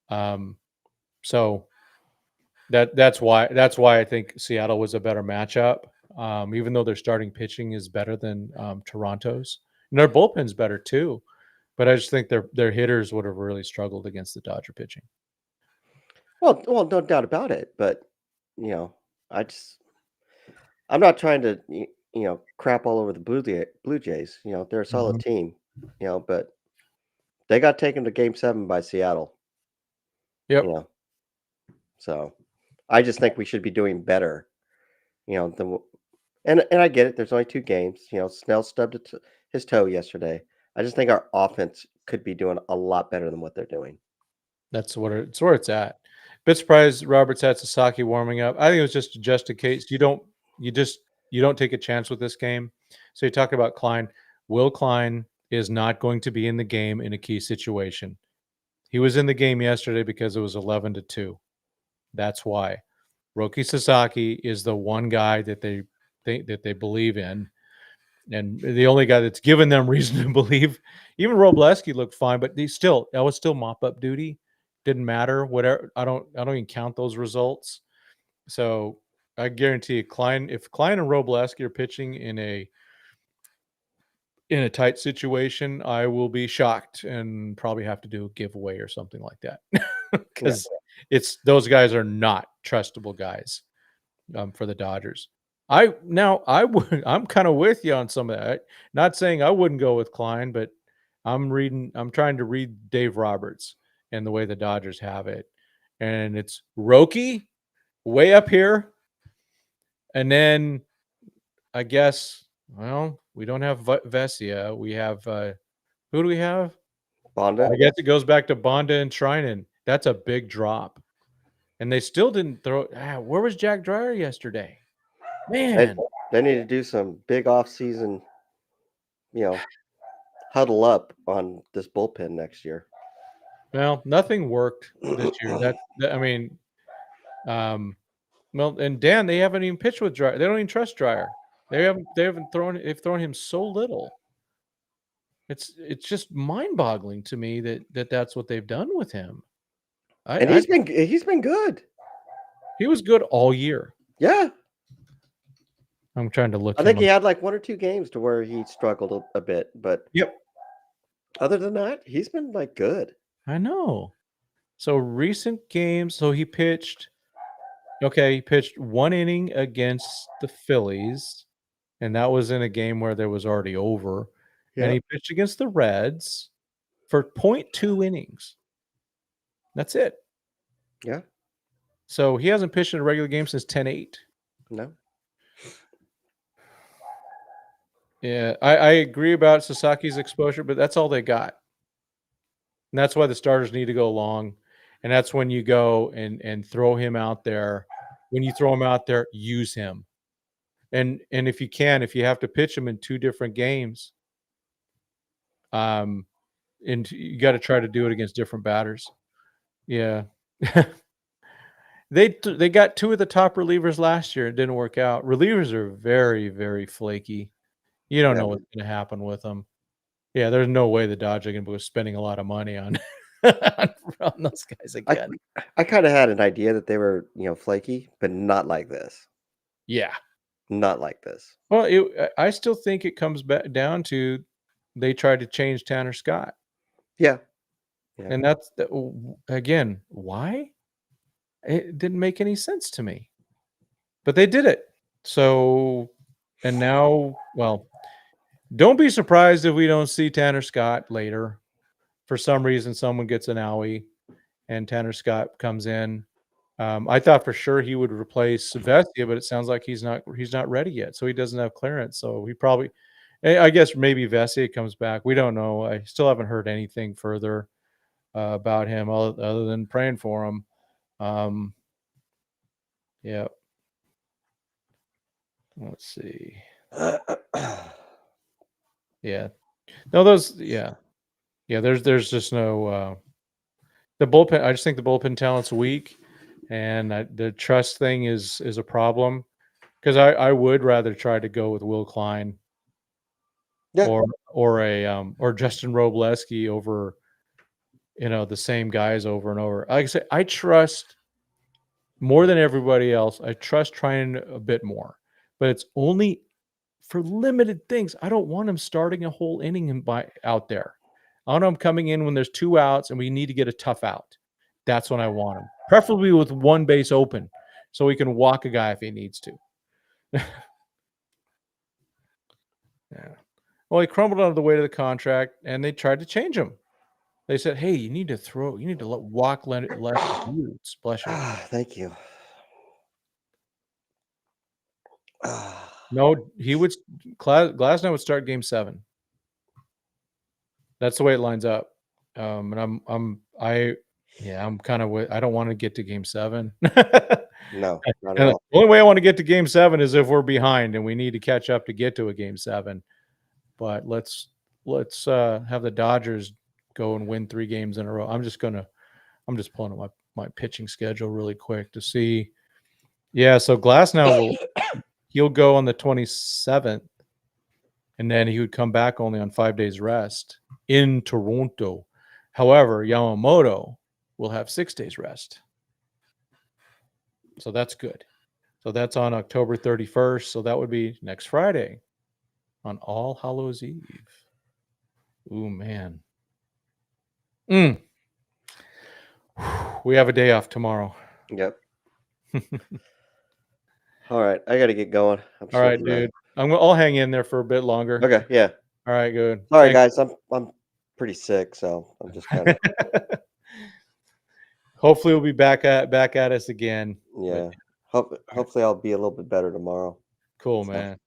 Um, so that's why I think Seattle was a better matchup. Even though their starting pitching is better than Toronto's, and their bullpen's better too. But I just think their hitters would have really struggled against the Dodger pitching. Well, no doubt about it, but, you know, I just I'm not trying to, crap all over the Blue Jays, they're a solid Mhm. team, but they got taken to Game 7 by Seattle, you Yep, know? So, I just think we should be doing better, than w and I get it, there's only 2 games, Snell stubbed his toe yesterday. I just think our offense could be doing a lot better than what they're doing. that's it's where it's at. Bit surprised Roberts had Sasaki warming up. I think it was just in case you just you don't take a chance with this game. So you talk about Klein. Will Klein is not going to be in the game in a key situation. He was in the game yesterday because it was 11-2. That's why. Roki Sasaki is the one guy that they think that they believe in, and the only guy that's given them reason to believe. Even Robleski looked fine, but that was still mop up duty. Didn't matter. Whatever. I don't even count those results. So I guarantee you, if Klein and Robleski are pitching in a tight situation, I will be shocked and probably have to do a giveaway or something like that Yeah. because it's those guys are not trustable guys for the Dodgers. I'm kind of with you on some of that. Not saying I wouldn't go with Klein, but I'm trying to read Dave Roberts and the way the Dodgers have it. And it's Roki way up here. And then I guess, well, We don't have Vesia. We have who do we have? Bonda. I guess it goes back to Bonda and Trinan. That's a big drop. And they still didn't throw. Where was Jack Dreyer yesterday? Man. They need to do some big off-season, huddle up on this bullpen next year. Well, nothing worked this year. I mean, well, and Dan, they haven't even pitched with Dreyer. They don't even trust Dreyer. They've thrown him so little. It's just mind-boggling to me that's what they've done with him. And he's been good. He was good all year. Yeah. I'm trying to look. I think he had like 1 or 2 games to where he struggled a bit, but Yep. Other than that, he's been like good. I know. So recent games. So he pitched. Okay, he pitched 1 inning against the Phillies, and that was in a game where there was already over. And he pitched against the Reds for 0.2 innings. That's it. Yeah. So he hasn't pitched in a regular game since 10-8. No. Yeah, I agree about Sasaki's exposure, but that's all they got. And that's why the starters need to go long. And that's when you go and throw him out there. When you throw him out there, use him. And if you can, if you have to pitch him in 2 different games, and you got to try to do it against different batters. Yeah. They got 2 of the top relievers last year. It didn't work out. Relievers are very, very flaky. You don't know what's going to happen with them. Yeah, there's no way the Dodgers are going to be spending a lot of money on those guys again. I kind of had an idea that they were, flaky, but not like this. Yeah. Not like this. Well, I still think it comes back down to they tried to change Tanner Scott. Yeah. And that's, again, why? It didn't make any sense to me. But they did it. So, and now, well, don't be surprised if we don't see Tanner Scott later. For some reason, someone gets an owie and Tanner Scott comes in. I thought for sure he would replace Vesia, but it sounds like he's not ready yet. So he doesn't have clearance. So he probably, I guess maybe Vesia comes back. We don't know. I still haven't heard anything further about him other than praying for him. Yeah. Let's see. Yeah. No, there's just no the bullpen. I just think the bullpen talent's weak, and the trust thing is a problem because I would rather try to go with Will Klein, or Justin Robleski over the same guys over and over. Like I say, I trust more than everybody else. I trust trying a bit more, but it's only for limited things. I don't want him starting a whole inning out there. I want him coming in when there's 2 outs and we need to get a tough out. That's when I want him, preferably with 1 base open, so he can walk a guy if he needs to. Yeah. Well, he crumbled under the weight of the contract, and they tried to change him. They said, "Hey, you need to walk less dudes." Bless you. Thank you. No, Glasnow would start game 7. That's the way it lines up. And I'm kind of I don't want to get to game 7. No, not at And all. the only way I want to get to game 7 is if we're behind and we need to catch up to get to a game 7. But let's have the Dodgers go and win 3 games in a row. I'm just pulling up my pitching schedule really quick to see. Yeah, so Glasnow he'll go on the 27th, and then he would come back only on 5 days rest in Toronto. However, Yamamoto will have 6 days rest. So that's good. So that's on October 31st. So that would be next Friday on All Hallows Eve. Ooh, man. We have a day off tomorrow. Yep. All right, I got to get going. All right, dude. I'll hang in there for a bit longer. Okay, yeah. All right, good. All right, guys. I'm pretty sick, so I'm just kind of. Hopefully, we'll be back at us again. Yeah. Hopefully, I'll be a little bit better tomorrow. Cool, man.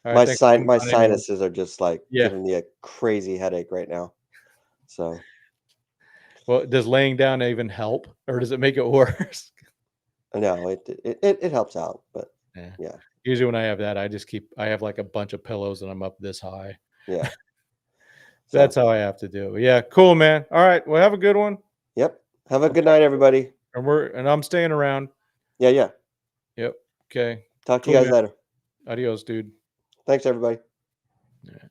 All right, thanks for coming My on anyway. sinuses are just like Yeah. giving me a crazy headache right now. So Well, does laying down even help, or does it make it worse? no, it helps out, but Yeah. yeah. Usually when I have that, I have like a bunch of pillows and I'm up this high. Yeah. That's So how I have to do it. Yeah, cool, man. All right. Well, have a good one. yep. Have a good night, everybody. And I'm staying around. Yeah, yeah. Yep. Okay. Talk to you Cool, guys man. later. Adios, dude. Thanks, everybody. Yeah.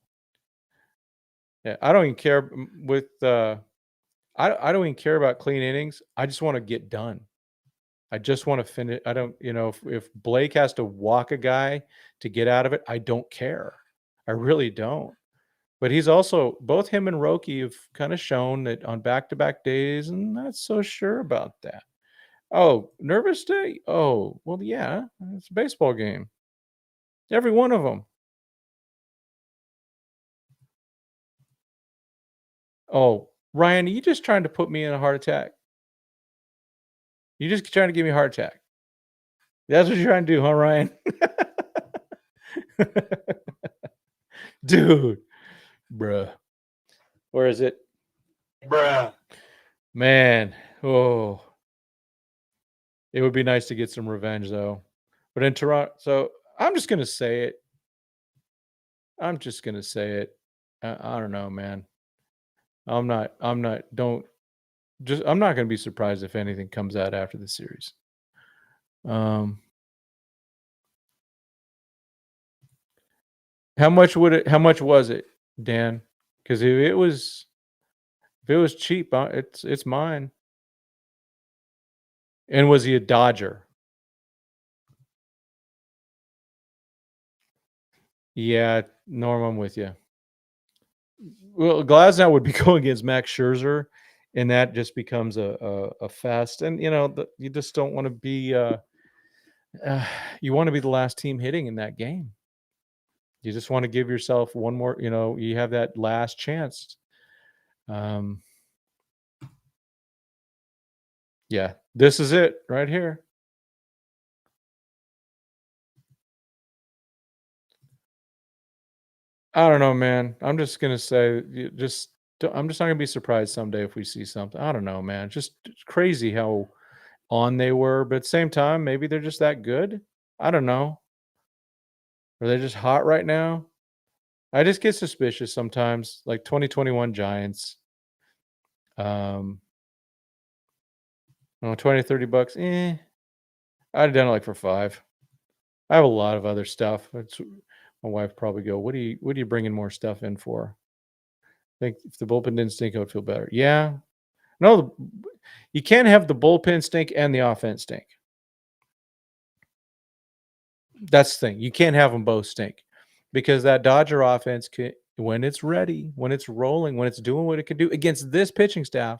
Yeah. I don't even care with I don't even care about clean innings. I just want to get done. I just want to finish. I don't, if Blake has to walk a guy to get out of it, I don't care. I really don't. But he's also both him and Roki have kind of shown that on back-to-back days, and not so sure about that. Oh, nervous day? Oh, well, yeah, it's a baseball game. Every one of them. Oh, Ryan, are you just trying to put me in a heart attack? You just trying to give me a heart attack. That's what you're trying to do, huh, Ryan? Dude, bruh. Where is it? Bruh. Man, oh, it would be nice to get some revenge, though. But in Toronto, so I'm just gonna say it. I'm just gonna say it. I don't know, man. I'm not. I'm not. Don't just. I'm not gonna be surprised if anything comes out after the series. Um, how much would it? How much was it, Dan? Because if it was cheap, it's mine. And was he a Dodger? Yeah, Norm, I'm with you. Well, Glasnow would be going against Max Scherzer, and that just becomes a fest. And you just don't want to be. Uh, you want to be the last team hitting in that game. You just want to give yourself one more. You have that last chance. Um, yeah, this is it right here. I don't know, man. I'm just gonna say, I'm just not gonna be surprised someday if we see something. I don't know, man. Just crazy how on they were, but at the same time, maybe they're just that good. I don't know. Are they just hot right now? I just get suspicious sometimes, like 2021 Giants. Um, oh, 20, $30. I'd have done it like for 5. I have a lot of other stuff. My wife probably go, what are you bringing more stuff in for? I think if the bullpen didn't stink, I would feel better. Yeah. No, you can't have the bullpen stink and the offense stink. That's the thing. You can't have them both stink because that Dodger offense, when it's ready, when it's rolling, when it's doing what it can do against this pitching staff,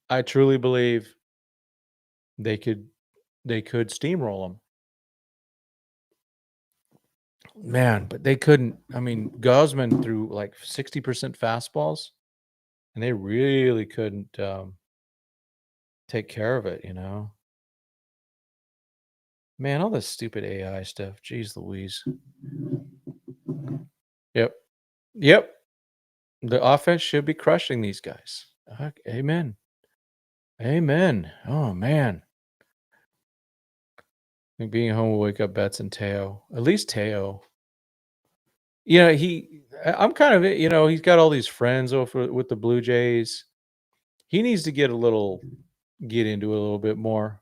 I truly believe they could steamroll them. Man, but they couldn't. I mean, Gosman threw like 60% fastballs, and they really couldn't take care of it. Man, all this stupid AI stuff. Jeez Louise. Yep. Yep. The offense should be crushing these guys. Amen. Amen. Oh man. I think being home will wake up Betts and Teo. At least Teo. I'm kind of, he's got all these friends over with the Blue Jays. He needs to get into it a little bit more.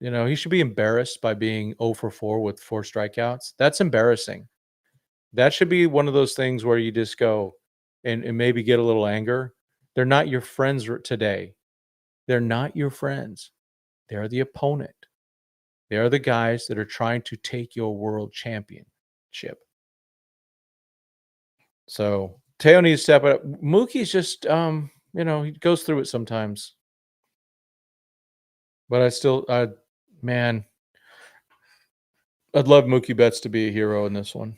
He should be embarrassed by being 0 for 4 with 4 strikeouts. That's embarrassing. That should be one of those things where you just go and maybe get a little anger. They're not your friends today. They're not your friends. They're the opponent. They are the guys that are trying to take your world championship. So Teo needs to step up. Mookie's just, he goes through it sometimes. But man, I'd love Mookie Betts to be a hero in this one.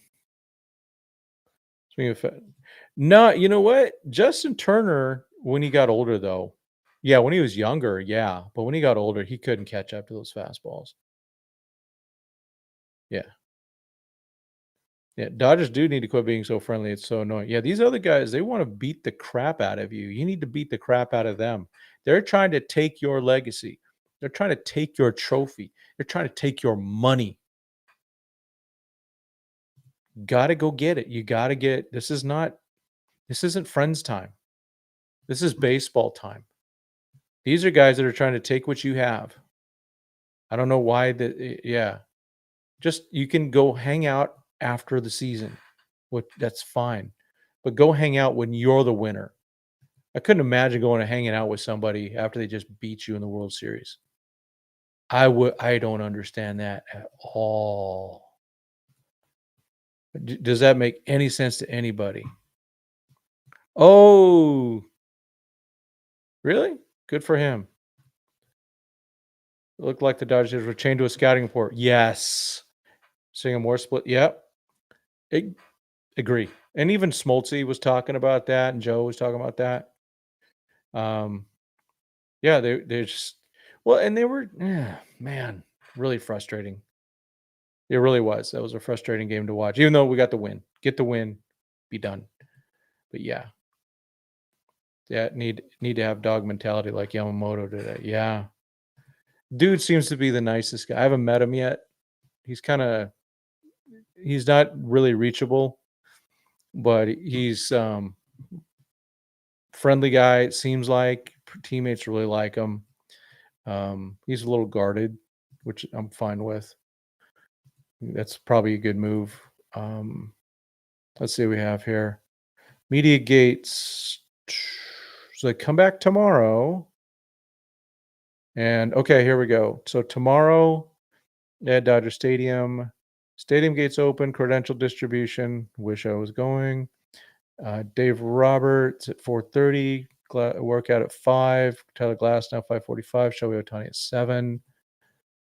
No, you know what? Justin Turner, when he got older, though, yeah, when he was younger, yeah, but when he got older, he couldn't catch up to those fastballs. Yeah. Yeah, Dodgers do need to quit being so friendly. It's so annoying. Yeah, these other guys, they want to beat the crap out of you. You need to beat the crap out of them. They're trying to take your legacy. They're trying to take your trophy. They're trying to take your money. Got to go get it. You got to get this isn't friends time. This is baseball time. These are guys that are trying to take what you have. I don't know why yeah. Just you can go hang out after the season. That's fine. But go hang out when you're the winner. I couldn't imagine going and hanging out with somebody after they just beat you in the World Series. I don't understand that at all. Does that make any sense to anybody? Oh, really? Good for him. It looked like the Dodgers were chained to a scouting report. Yes. Seeing a more split. Yep. Agree. And even Smoltzy was talking about that, and Joe was talking about that. Yeah, they're just well, and they were man, really frustrating. It really was. That was a frustrating game to watch, even though we got the win. Get the win, be done. But yeah, need to have dog mentality like Yamamoto today. Yeah, dude seems to be the nicest guy. I haven't met him yet. He's not really reachable, but he's friendly guy. It seems like teammates really like him. He's a little guarded, which I'm fine with. That's probably a good move. Let's see what we have here. Media Gates. So they come back tomorrow. And okay, here we go. So tomorrow at Dodger Stadium, stadium gates open, credential distribution. Wish I was going. Dave Roberts at 4:30. Workout at 5. Tyler Glass now 5:45. Shohei Ohtani at 7.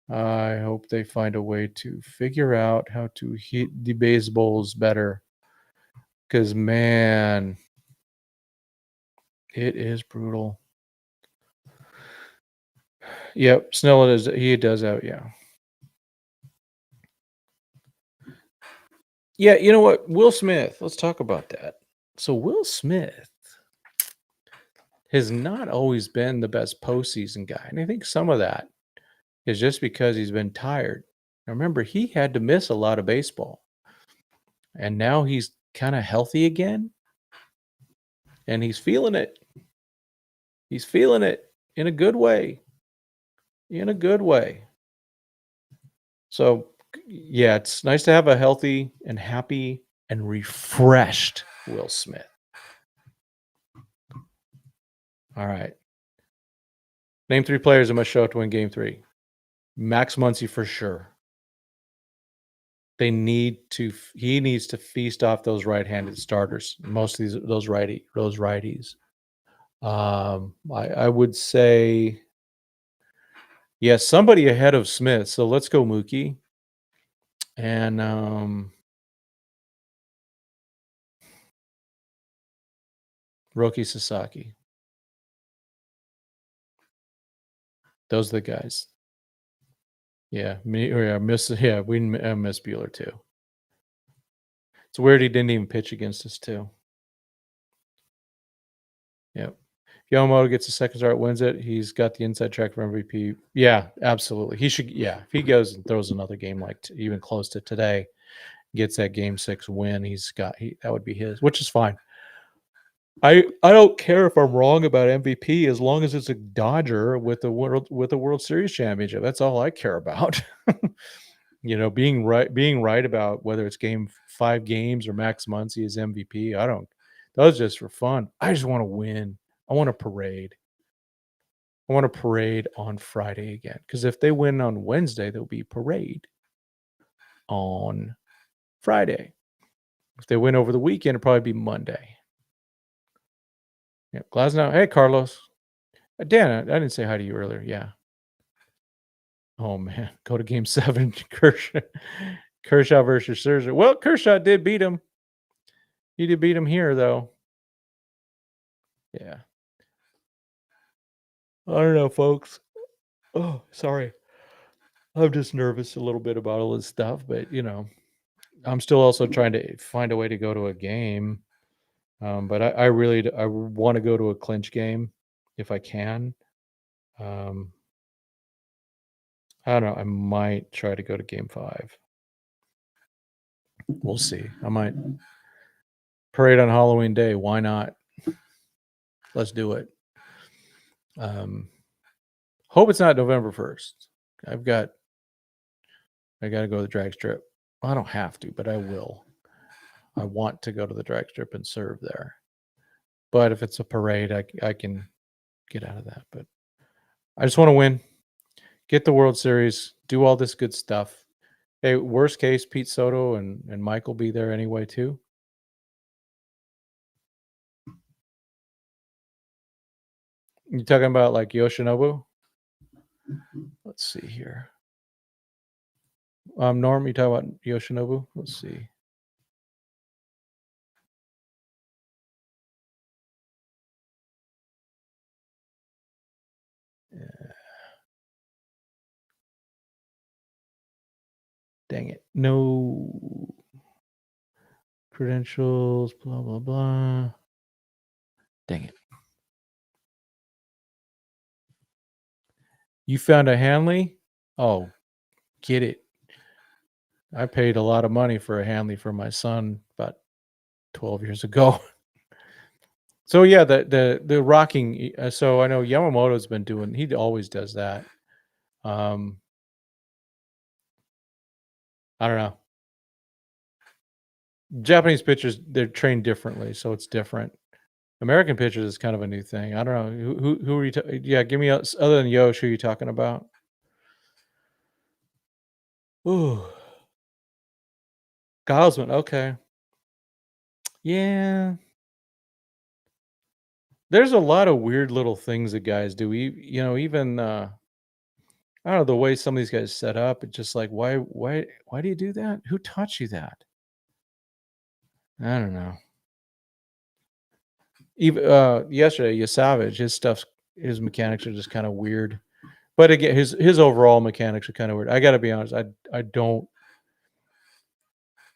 I hope they find a way to figure out how to hit the baseballs better. Because, man, it is brutal. Yep, Snell is. He does out, yeah. Yeah, you know what? Will Smith, let's talk about that. So, Will Smith has not always been the best postseason guy. And I think some of that is just because he's been tired. Now, remember, he had to miss a lot of baseball. And now he's kind of healthy again. And he's feeling it. He's feeling it in a good way. In a good way. So, yeah, it's nice to have a healthy and happy and refreshed Will Smith. All right. Name 3 players that must show up to win game 3. Max Muncy for sure. He needs to feast off those right-handed starters. Most of those righties. I would say, yeah, somebody ahead of Smith. So let's go Mookie. And Roki Sasaki. Those are the guys. Yeah, we miss Bueller too. It's weird he didn't even pitch against us too. Yep. Yamamoto gets a second start, wins it. He's got the inside track for MVP. Yeah, absolutely. He should. Yeah, if he goes and throws another game like even close to today, gets that game 6 win, that would be his, which is fine. I don't care if I'm wrong about MVP as long as it's a Dodger with a World Series championship. That's all I care about. Being right about whether it's game 5 games or Max Muncy is MVP. That was just for fun. I just want to win. I want a parade. I want a parade on Friday again. Because if they win on Wednesday, there'll be parade on Friday. If they win over the weekend, it'll probably be Monday. Yeah, Glasnow. Hey, Carlos. Dan, I didn't say hi to you earlier. Yeah. Oh, man. Go to game 7. Kershaw versus Scherzer. Well, Kershaw did beat him. He did beat him here, though. Yeah. I don't know, folks. Oh, sorry. I'm just nervous a little bit about all this stuff, but I'm still also trying to find a way to go to a game. But I really I want to go to a clinch game if I can. Um, I don't know. I might try to go to game 5. We'll see. I might parade on Halloween Day. Why not? Let's do it. Hope it's not November 1st. I got to go to the drag strip. Well, I don't have to, but I will. I want to go to the drag strip and serve there. But if it's a parade, I can get out of that. But I just want to win, get the World Series, do all this good stuff. Hey, worst case, Pete Soto and Mike will be there anyway too. You talking about like Yoshinobu? Let's see here. Norm, you talking about Yoshinobu? Let's see. Yeah. Dang it. No credentials, blah, blah, blah. Dang it. You found a Hanley? Oh, get it. I paid a lot of money for a Hanley for my son about 12 years ago. So yeah, the rocking. So I know Yamamoto's been doing. He always does that. I don't know. Japanese pitchers, they're trained differently, so it's different. American pitchers is kind of a new thing. I don't know who are you? Yeah, give me other than Yosh. Who are you talking about? Ooh, Gosman. Okay, yeah. There's a lot of weird little things that guys do. Even I don't know the way some of these guys set up. It's just like why do you do that? Who taught you that? I don't know. Even yesterday, Savage, his mechanics are just kind of weird. But again, his overall mechanics are kind of weird. I got to be honest. I don't.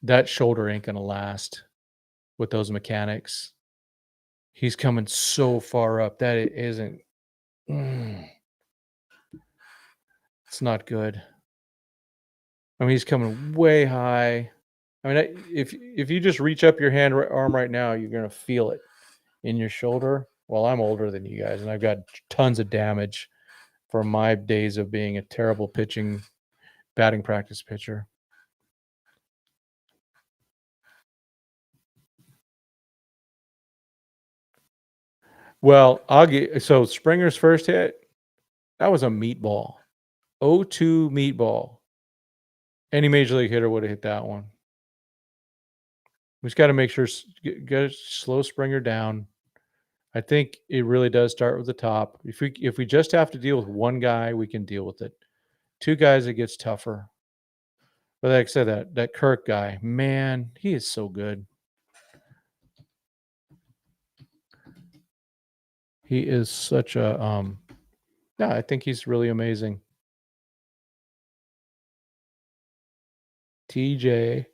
That shoulder ain't gonna last with those mechanics. He's coming so far up that it isn't. It's not good. I mean, he's coming way high. I mean, if you just reach up your arm right now, you're gonna feel it in your shoulder. Well, I'm older than you guys, and I've got tons of damage from my days of being a terrible batting practice pitcher. Well, so Springer's first hit, that was a meatball. 0-2 meatball. Any major league hitter would have hit that one. We just got to make sure get to slow Springer down. I think it really does start with the top. If we just have to deal with one guy, we can deal with it. Two guys, it gets tougher. But like I said, that Kirk guy, man, he is so good. He is such a yeah, I think he's really amazing. TJ.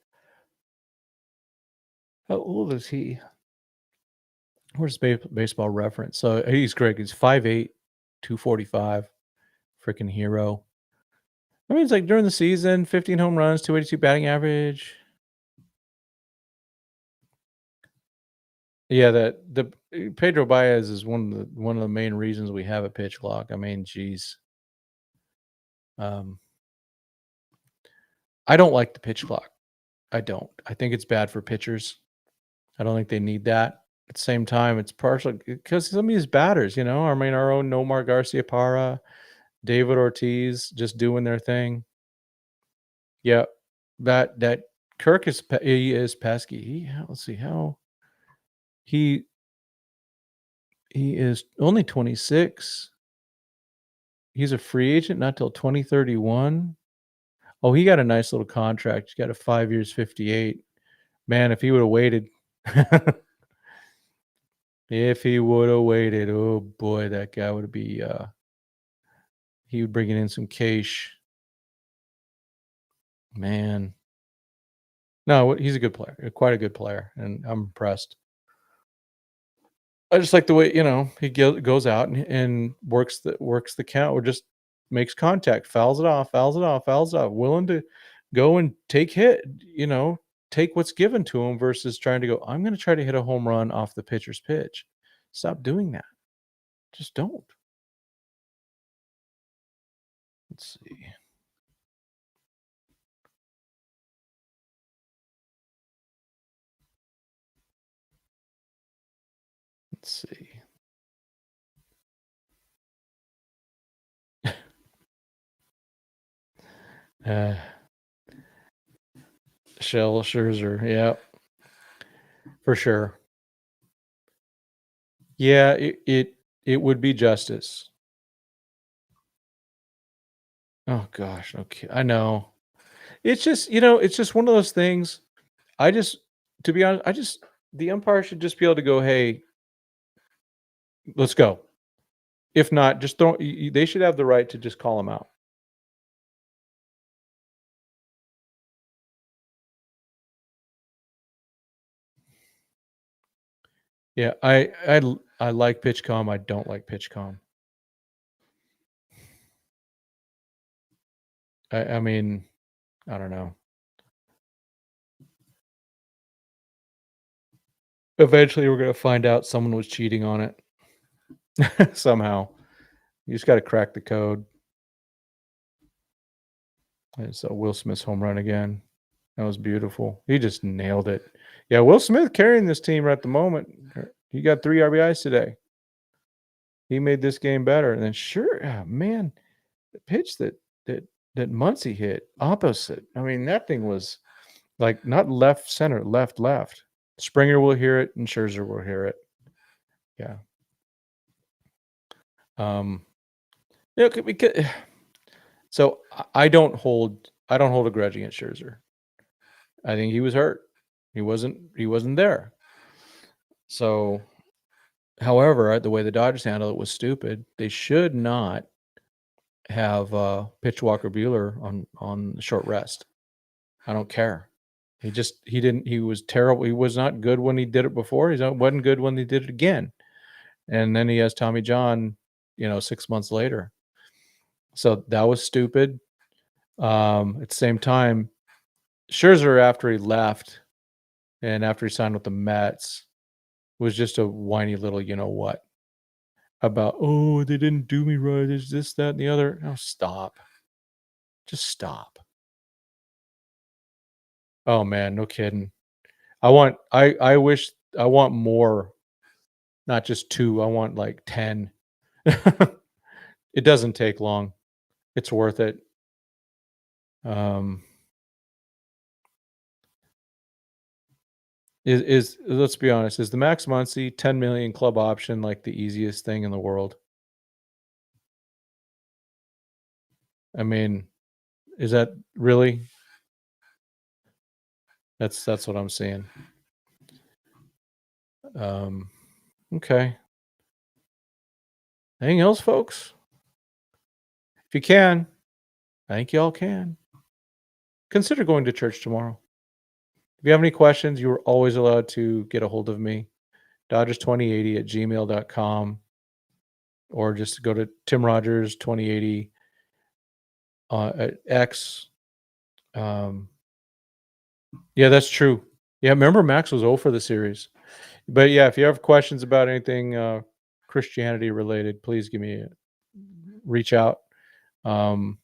How old is he? Where's baseball reference? So he's great. He's 5'8", 245. Freaking hero. I mean, it's like during the season, 15 home runs, 282 batting average. Yeah, the Pedro Baez is one of the main reasons we have a pitch clock. I mean, geez. I don't like the pitch clock. I don't. I think it's bad for pitchers. I don't think they need that. At the same time, it's partially because some of these batters, I mean, our own Nomar Garciaparra, David Ortiz, just doing their thing. Yeah, that Kirk he is pesky. Let's see how he is only 26. He's a free agent, not till 2031. Oh, he got a nice little contract. He got a 5 years, 58. Man, if he would have waited. If he would have waited, oh boy, that guy would be he would bring in some cash. Man. No, he's a good player, quite a good player, and I'm impressed. I just like the way, he goes out and works the count or just makes contact, fouls it off, fouls it off, fouls it off, willing to go and take what's given to him versus trying to go, I'm gonna try to hit a home run off the pitcher's pitch. Stop doing that. Just don't. Let's see. Let's see. Uh, Shell Scherzer, yeah, for sure. Yeah, it would be justice. Oh gosh, okay, I know. It's just one of those things. I just, to be honest, the umpire should just be able to go, "Hey, let's go." If not, just throw. They should have the right to just call him out. Yeah, I like pitch com. I don't like pitch com. I mean, I don't know. Eventually, we're gonna find out someone was cheating on it somehow. You just got to crack the code. And so Will Smith's home run again. That was beautiful. He just nailed it. Yeah, Will Smith carrying this team right at the moment. He got 3 RBIs today. He made this game better. And then man, the pitch that Muncie hit opposite. I mean, that thing was like not left center, left left. Springer will hear it and Scherzer will hear it. Yeah. Um because, so I don't hold a grudge against Scherzer. I think he was hurt. He wasn't there. So, however, the way the Dodgers handled it was stupid. They should not have pitched Walker Buehler on short rest. I don't care. He didn't. He was terrible. He was not good when he did it before. Wasn't good when he did it again. And then he has Tommy John, 6 months later. So that was stupid. At the same time, Scherzer after he left and after he signed with the Mets was just a whiny little, what about, oh, they didn't do me right. There's this, that, and the other. No, stop. Just stop. Oh man, no kidding. I want more, not just 2. I want like 10. It doesn't take long. It's worth it. Um is let's be honest, is the Max Muncy 10 million club option like the easiest thing in the world? I mean, is that really? That's what I'm seeing. Um okay. Anything else, folks? If you can, I think y'all can. Consider going to church tomorrow. If you have any questions, you are always allowed to get a hold of me. Dodgers2080@gmail.com, or just go to Tim Rogers 2080 at X. Yeah, that's true. Yeah, remember Max was 0 for the series. But yeah, if you have questions about anything Christianity related, please reach out. You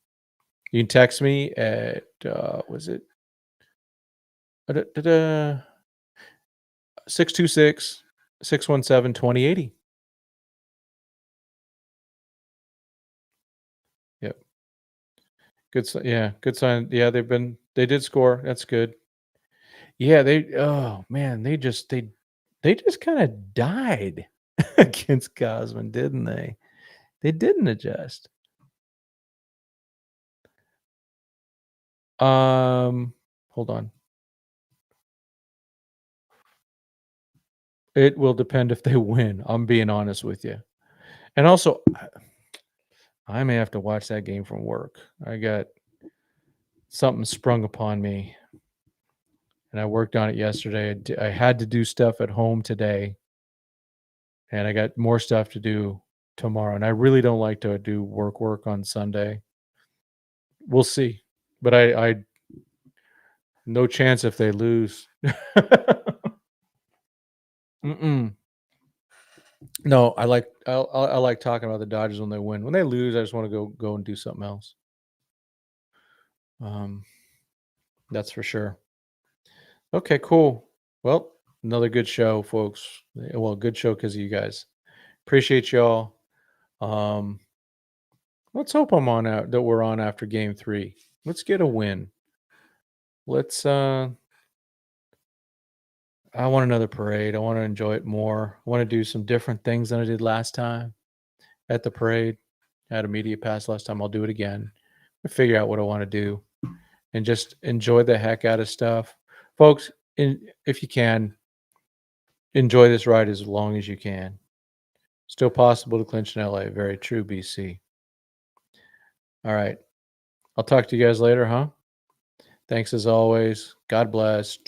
can text me at was it 626-617-2080. Yep. Good sign. Yeah, they did score. That's good. Yeah, oh man, they just kind of died against Cosman, didn't they? They didn't adjust. Hold on. It will depend if they win. I'm being honest with you. And also, I may have to watch that game from work. I got something sprung upon me. and I worked on it yesterday. I had to do stuff at home today, and I got more stuff to do tomorrow. And I really don't like to do work on Sunday. We'll see, but I no chance if they lose. Mm-mm. No, I like talking about the Dodgers when they win. When they lose, I just want to go and do something else. That's for sure. Okay, cool. Well, another good show, folks. Well, good show because of you guys. Appreciate y'all. Um, let's hope I'm on out that we're on after game 3. Let's get a win. Let's I want another parade. I want to enjoy it more. I want to do some different things than I did last time at the parade. I had a media pass last time. I'll do it again. Figure out what I want to do and just enjoy the heck out of stuff. Folks, if you can, enjoy this ride as long as you can. Still possible to clinch in LA. Very true, BC. All right. I'll talk to you guys later, huh? Thanks as always. God bless.